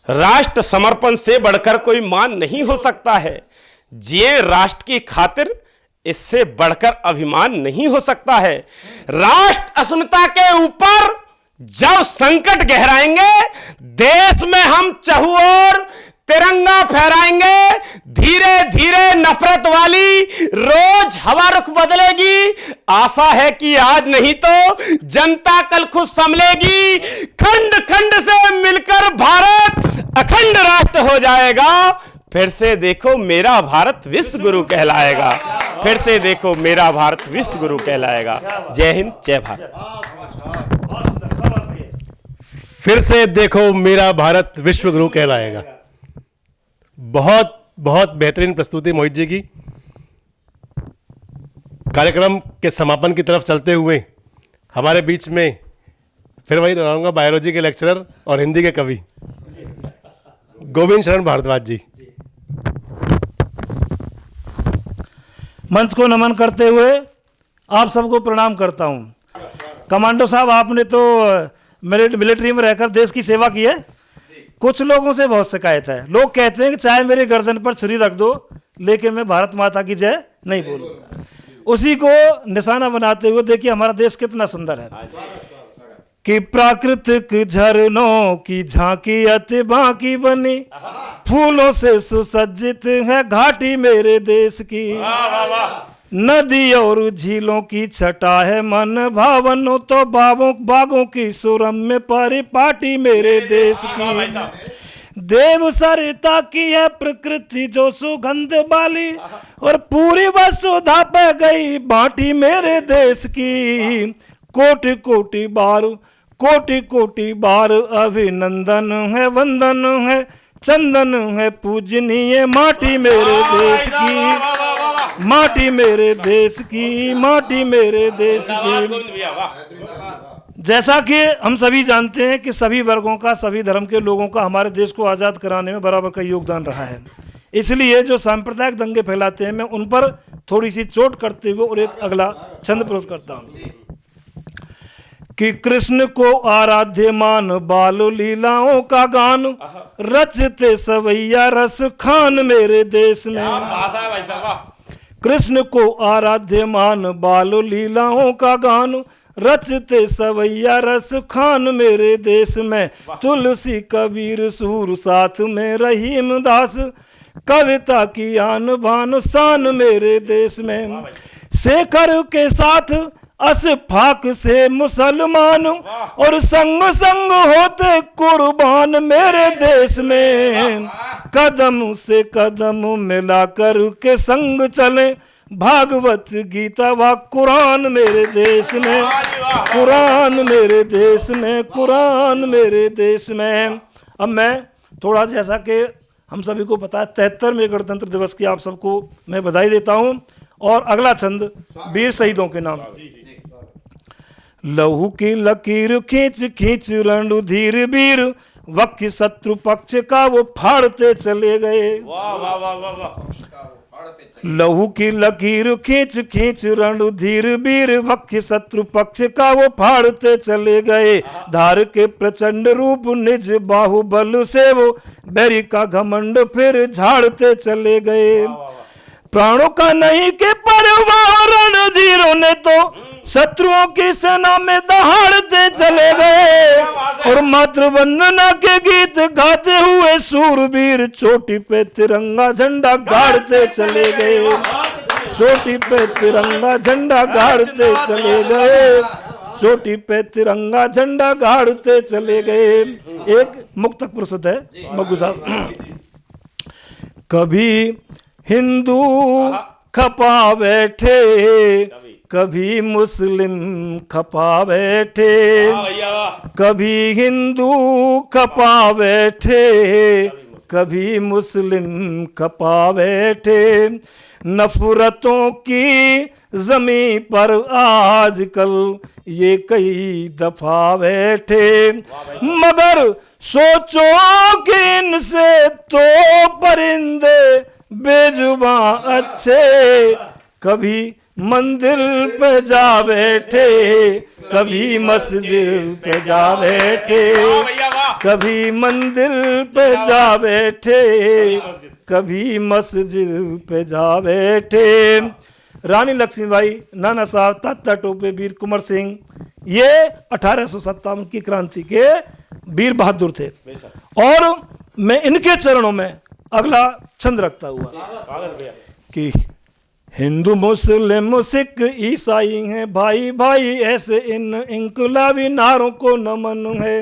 राष्ट्र समर्पण से बढ़कर कोई मान नहीं हो सकता है, जिए राष्ट्र की खातिर इससे बढ़कर अभिमान नहीं हो सकता है, राष्ट्र अस्मिता के ऊपर जब संकट गहराएंगे, देश में हम चहुओर तिरंगा फहराएंगे, धीरे धीरे नफरत वाली रोज हवा रुख बदलेगी, आशा है कि आज नहीं तो जनता कल खुद संभलेगी, खंड खंड से मिलकर भारत अखंड राष्ट्र हो जाएगा, फिर से देखो मेरा भारत विश्व गुरु कहलाएगा, फिर से देखो मेरा भारत विश्व गुरु कहलाएगा। जय हिंद, जय भारत। फिर से देखो मेरा भारत विश्व गुरु कहलाएगा। बहुत बहुत बेहतरीन प्रस्तुति मोहित जी की। कार्यक्रम के समापन की तरफ चलते हुए हमारे बीच में फिर वही दोहराऊंगा, बायोलॉजी के लेक्चरर और हिंदी के कवि गोविंद शरण भारद्वाज जी। मंच को नमन करते हुए आप सबको प्रणाम करता हूं। कमांडो साहब, आपने तो मिलिट्री में रहकर देश की सेवा की है। कुछ लोगों से बहुत शिकायत है, लोग कहते हैं कि चाहे मेरे गर्दन पर छुरी रख दो लेकिन मैं भारत माता की जय नहीं बोलूंगा। उसी को निशाना बनाते हुए देखिए हमारा देश कितना सुंदर है कि प्राकृतिक झरनों की झांकी अति बाकी बनी, फूलों से सुसज्जित है घाटी मेरे देश की। नदी और झीलों की छटा है मन भावन, तो बागों की सुरम्य परिपाटी मेरे देश की। देव सरिता की है प्रकृति जो सुगंध वाली, और पूरी वसुधा पे गई बाटी मेरे देश की। कोटि कोटि बार अभिनंदन है, वंदन है, चंदन है पूजनीय माटी मेरे देश की, माटी मेरे देश की, माटी मेरे देश की। जैसा कि हम सभी जानते हैं कि सभी वर्गों का, सभी धर्म के लोगों का हमारे देश को आज़ाद कराने में बराबर का योगदान रहा है। इसलिए जो सांप्रदायिक दंगे फैलाते हैं, मैं उन पर थोड़ी सी चोट करते हुए और एक अगला छंद प्रस्तुत करता हूं कि कृष्ण को आराध्य मान बाल लीलाओं का गान, रचते सवैया रस खान मेरे देश में। कृष्ण को आराध्य मान बाल लीलाओं का गान, रचते सवैया रस खान मेरे देश में। तुलसी कबीर सूर साथ में रहीम दास, कविता की आन बान शान मेरे देश में। शेखर के साथ असफाक से मुसलमान, और संग संग होते कुर्बान मेरे देश में। कदम से कदम मिलाकर के संग चले, भागवत गीता व कुरान मेरे देश में, कुरान मेरे देश में, कुरान मेरे देश में। अब मैं थोड़ा, जैसा कि हम सभी को पता है 73वें गणतंत्र दिवस की आप सबको मैं बधाई देता हूं। और अगला छंद वीर शहीदों के नाम। लहू की लकीर खींच खींच रणधीर वीर, वक्ष शत्रु पक्ष का वो फाड़ते चले गए। लहू की लकीर खींच खींच रणधीर वीर, वक्ष शत्रु पक्ष का वो फाड़ते चले गए। धार के प्रचंड रूप निज बाहुबल से वो बैरी का घमंड फिर झाड़ते चले गए। प्राणों का नहीं के परवाह रणधीरों ने तो शत्रुओं की सेना में दहाड़ते चले गए। और मातृ वंदना के गीत गाते हुए सूरवीर चोटी पे तिरंगा झंडा गाड़ते चले गए, चोटी पे तिरंगा झंडा गाड़ते चले गए, चोटी पे तिरंगा झंडा गाड़ते चले गए। एक मुक्तक प्रस्तुत है मग्गू साहब। कभी हिंदू खपा बैठे, कभी मुस्लिम खपा बैठे, कभी हिंदू खपा बैठे, कभी मुस्लिम खपा बैठे। नफरतों की जमीन पर आजकल ये कई दफा बैठे, मगर सोचो कि इनसे तो परिंदे बेजुबान अच्छे। कभी मंदिर पे जा बैठे, कभी मस्जिद पे जा बैठे, कभी मंदिर पे जा बैठे, कभी मस्जिद पे जा बैठे। रानी लक्ष्मीबाई, नाना साहब, तात्या टोपे, वीर कुंवर सिंह, ये 1857 की क्रांति के वीर बहादुर थे। और मैं इनके चरणों में अगला छंद रखता हुआ कि हिंदू मुस्लिम सिख ईसाई हैं भाई भाई, ऐसे इन इंकलाबी नारों को नमन है।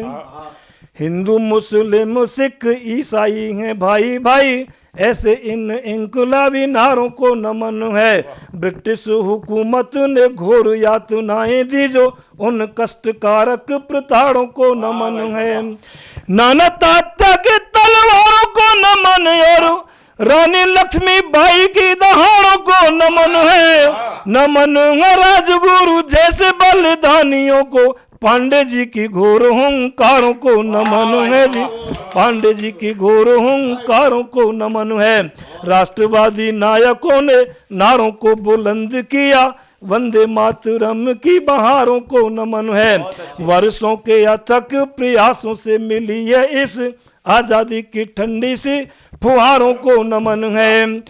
हिंदू मुस्लिम सिख ईसाई हैं भाई भाई, ऐसे इन इंकलाबी नारों को नमन है। ब्रिटिश हुकूमत ने घोर यातनाएं दी जो उन कष्टकारक प्रताड़ों को नमन है। नाना तात्या के तलवारों को नमन, और रानी लक्ष्मीबाई की दहाड़ों को नमन है। नमन है राजगुरु जैसे बलिदानियों को, पांडे जी की घोर हुंकारों को नमन है जी, पांडे जी की घोर हुंकारों को नमन है। राष्ट्रवादी नायकों ने नारों को बुलंद किया, वंदे मातरम की बहारों को नमन है। वर्षों के अथक प्रयासों से मिली है इस आजादी की ठंडी सी फुहारों को नमन है।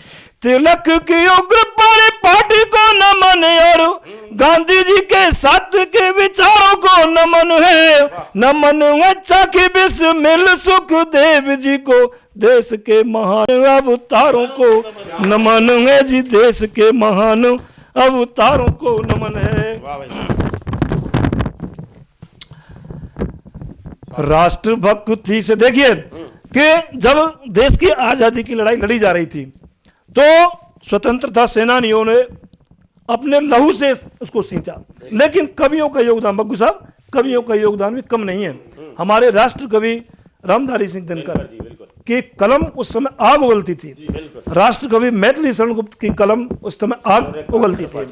तिलक की उग्र परिपाटी को नमन, और गांधी जी के सात्विक के विचारों को नमन है। नमन है चाकी बिस्मिल सुखदेव जी को, देश के महान अवतारों को नमन है जी, देश के महान अवतारों को नमन है। वाह भाई। राष्ट्रभक्ति से देखिए कि जब देश की आजादी की लड़ाई लड़ी जा रही थी तो स्वतंत्रता सेनानियों ने अपने लहू से उसको सींचा, लेकिन कवियों का योगदान, बग्गू साहब, कवियों का योगदान भी कम नहीं है। हमारे राष्ट्र कवि रामधारी सिंह दिनकर की कलम उस समय आग उगलती थी। राष्ट्र कवि मैथिली शरण गुप्त की कलम उस समय आग उगलती थी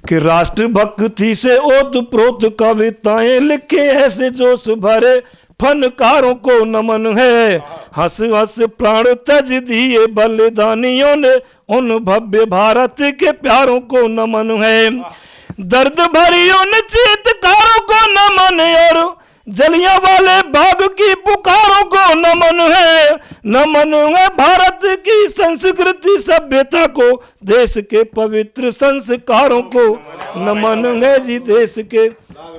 कि राष्ट्रभक्ति से ओत प्रोत कविताएं लिखे ऐसे जोश भरे फनकारों को नमन है। हंस हंस प्राण तज दिए बलिदानियों ने उन भव्य भारत के प्यारों को नमन है। दर्द भरी उन चीतकारों को नमन और जलियां वाले बाग की पुकारों को नमन है। नमन है भारत की संस्कृति सभ्यता को, देश के पवित्र संस्कारों को नमन है जी, देश के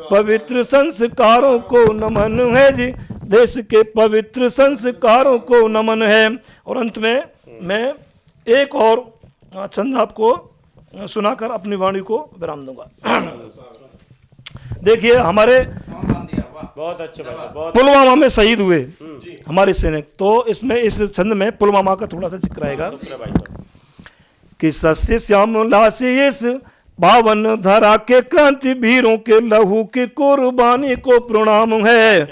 पवित्र संस्कारों को नमन है जी, देश के पवित्र संस्कारों को नमन है। और अंत में मैं एक और छंद आपको सुनाकर अपनी वाणी को विराम दूंगा। देखिए हमारे बहुत अच्छे भाई, बहुत पुलवामा में शहीद हुए हमारे सैनिक, तो इसमें इस छंद में पुलवामा का थोड़ा सा जिक्र आएगा कि सस्य श्यामला से इस पावन धरा के क्रांति वीरों के लहू की कुर्बानी को प्रणाम है।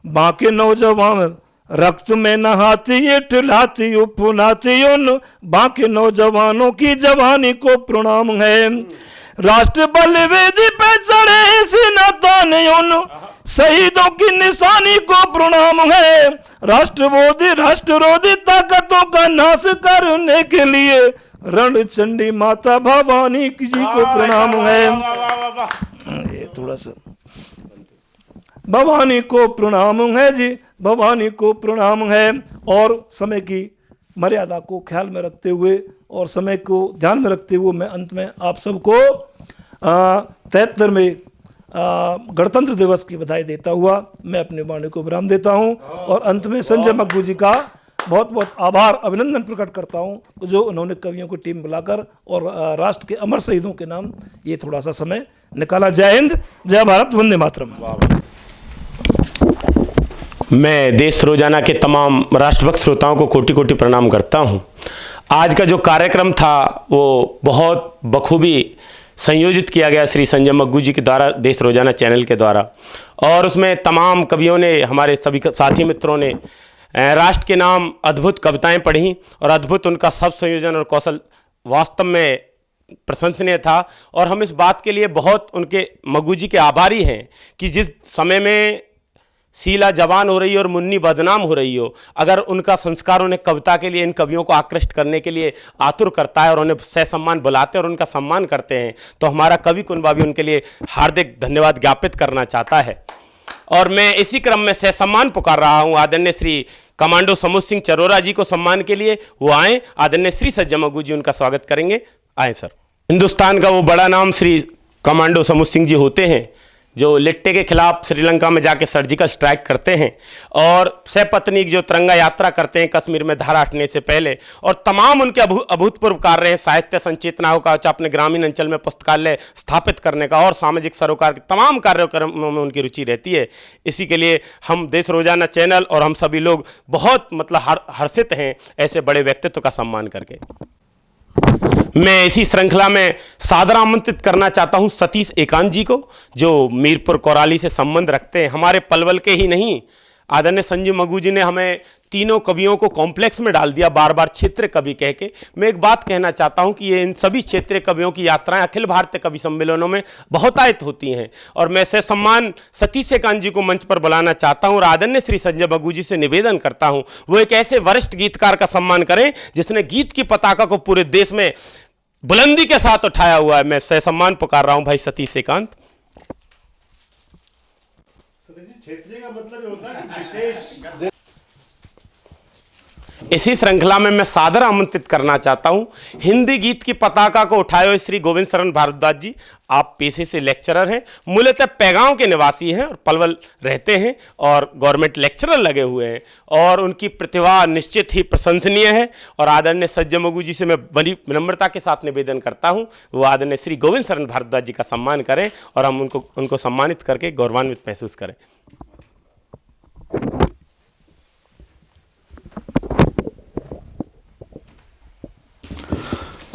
बाकी नौजवान रक्त में नहाती इठलाती उपनाती उन बाकी नौजवानों की जवानी को प्रणाम है। राष्ट्र बलवेदी पे चढ़े सिनातान उन शहीदों की निशानी को प्रणाम है। राष्ट्ररोधी ताकतों का नाश करने के लिए रणचंडी माता भवानी जी को प्रणाम है। ये थोड़ा सा भवानी को प्रणाम है जी, भवानी को प्रणाम है। और समय की मर्यादा को ख्याल में रखते हुए और समय को ध्यान में रखते हुए मैं अंत में आप सबको 73वें गणतंत्र दिवस की बधाई देता हुआ मैं अपनी वाणी को विराम देता हूं। और अंत में संजय मग्गू जी का बहुत बहुत आभार अभिनंदन प्रकट करता हूं जो उन्होंने कवियों की टीम बुलाकर और राष्ट्र के अमर शहीदों के नाम ये थोड़ा सा समय निकाला। जय हिंद, जय भारत, वंदे मातरम। मैं देश रोजाना के तमाम राष्ट्रभक्त श्रोताओं को कोटि कोटि प्रणाम करता हूं। आज का जो कार्यक्रम था वो बहुत बखूबी संयोजित किया गया श्री संजय मग्गू जी के द्वारा, देश रोजाना चैनल के द्वारा, और उसमें तमाम कवियों ने, हमारे सभी साथी मित्रों ने राष्ट्र के नाम अद्भुत कविताएं पढ़ी और अद्भुत उनका शब्द संयोजन और कौशल वास्तव में प्रशंसनीय था। और हम इस बात के लिए बहुत उनके मग्गू जी के आभारी हैं कि जिस समय में शीला जवान हो रही हो और मुन्नी बदनाम हो रही हो, अगर उनका संस्कार उन्हें कविता के लिए, इन कवियों को आकृष्ट करने के लिए आतुर करता है और उन्हें ससम्मान बुलाते हैं और उनका सम्मान करते हैं, तो हमारा कवि कुनबा भी उनके लिए हार्दिक धन्यवाद ज्ञापित करना चाहता है। और मैं इसी क्रम में ससम्मान पुकार रहा हूँ आदरणीय श्री कमांडो समूह सिंह चरोरा जी को सम्मान के लिए। वो आए, आदरणीय श्री संजय मग्गू जी उनका स्वागत करेंगे। आए सर। हिंदुस्तान का वो बड़ा नाम श्री कमांडो समूह सिंह जी होते हैं जो लिट्टे के खिलाफ श्रीलंका में जाके सर्जिकल स्ट्राइक करते हैं और सपत्नीक जो तिरंगा यात्रा करते हैं कश्मीर में धारा हटने से पहले, और तमाम उनके अभूतपूर्व कार्य हैं साहित्य संचेतनाओं का, अपने ग्रामीण अंचल में पुस्तकालय स्थापित करने का और सामाजिक सरोकार के तमाम कार्यक्रमों में उनकी रुचि रहती है। इसी के लिए हम देश रोजाना चैनल और हम सभी लोग बहुत हर्षित हैं ऐसे बड़े व्यक्तित्व का सम्मान करके। मैं इसी श्रृंखला में सादर आमंत्रित करना चाहता हूं सतीश एकांत जी को, जो मीरपुर कोराली से संबंध रखते हैं, हमारे पलवल के ही नहीं। आदरणीय संजय मग्गू जी ने हमें तीनों कवियों को कॉम्प्लेक्स में डाल दिया बार बार क्षेत्रीय कवि कह के। मैं एक बात कहना चाहता हूं कि ये इन सभी क्षेत्रीय कवियों की यात्राएं अखिल भारतीय कवि सम्मेलनों में बहुतायत होती हैं और मैं से सम्मान सतीश एकांत जी को मंच पर बुलाना चाहता हूं और आदरणीय श्री संजय मग्गू जी से निवेदन करता हूं वो एक ऐसे वरिष्ठ गीतकार का सम्मान करें जिसने गीत की पताका को पूरे देश में बुलंदी के साथ उठाया हुआ है। मैं से सम्मान पुकार रहा हूं भाई सतीश एकांत। क्षेत्रीय का मतलब होता है कि विशेष इसी श्रृंखला में मैं सादर आमंत्रित करना चाहता हूं हिंदी गीत की पताका को उठाए हुए श्री गोविंद शरण भारद्वाज जी। आप पेशे से लेक्चरर हैं, मूलतः पैगांव के निवासी हैं और पलवल रहते हैं और गवर्नमेंट लेक्चरर लगे हुए हैं और उनकी प्रतिभा निश्चित ही प्रशंसनीय है। और आदरणीय सज्जन मगू जी से मैं बड़ी विनम्रता के साथ निवेदन करता हूं वो आदरणीय श्री गोविंद शरण भारद्वाज जी का सम्मान करें और हम उनको सम्मानित करके गौरवान्वित महसूस करें।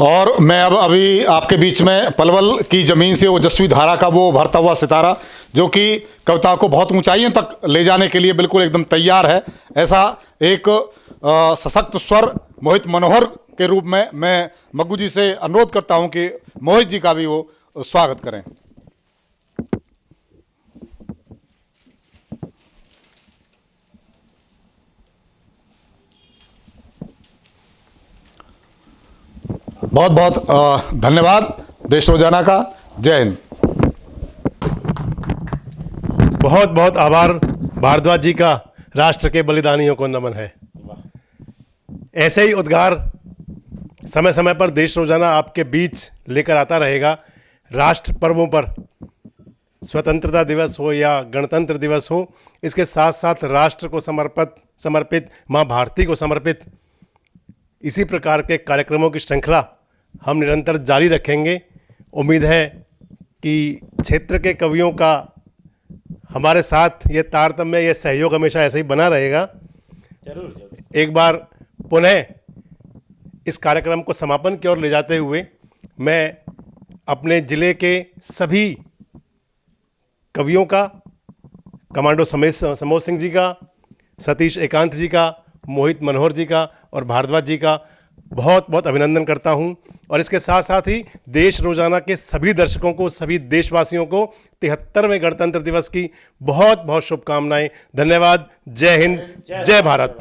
और मैं अब अभी आपके बीच में पलवल की ज़मीन से ओजस्वी धारा का वो भरता हुआ सितारा जो कि कविता को बहुत ऊंचाइयों तक ले जाने के लिए बिल्कुल एकदम तैयार है, ऐसा एक सशक्त स्वर मोहित मनोहर के रूप में मैं मग्गू जी से अनुरोध करता हूं कि मोहित जी का भी वो स्वागत करें। बहुत बहुत धन्यवाद देश रोजाना का। जय हिंद। बहुत बहुत आभार भारद्वाज जी का, राष्ट्र के बलिदानियों को नमन है। ऐसे ही उद्गार समय समय पर देश रोजाना आपके बीच लेकर आता रहेगा। राष्ट्र पर्वों पर, स्वतंत्रता दिवस हो या गणतंत्र दिवस हो, इसके साथ साथ राष्ट्र को समर्पित माँ भारती को समर्पित इसी प्रकार के कार्यक्रमों की श्रृंखला हम निरंतर जारी रखेंगे। उम्मीद है कि क्षेत्र के कवियों का हमारे साथ ये तारतम्य, ये सहयोग हमेशा ऐसे ही बना रहेगा। जरूर। एक बार पुनः इस कार्यक्रम को समापन की ओर ले जाते हुए मैं अपने ज़िले के सभी कवियों का, कमांडो समोद सिंह जी का, सतीश एकांत जी का, मोहित मनोहर जी का और भारद्वाज जी का बहुत बहुत अभिनंदन करता हूं। और इसके साथ साथ ही देश रोजाना के सभी दर्शकों को, सभी देशवासियों को 73वें गणतंत्र दिवस की बहुत बहुत शुभकामनाएं। धन्यवाद। जय हिंद, जय भारत।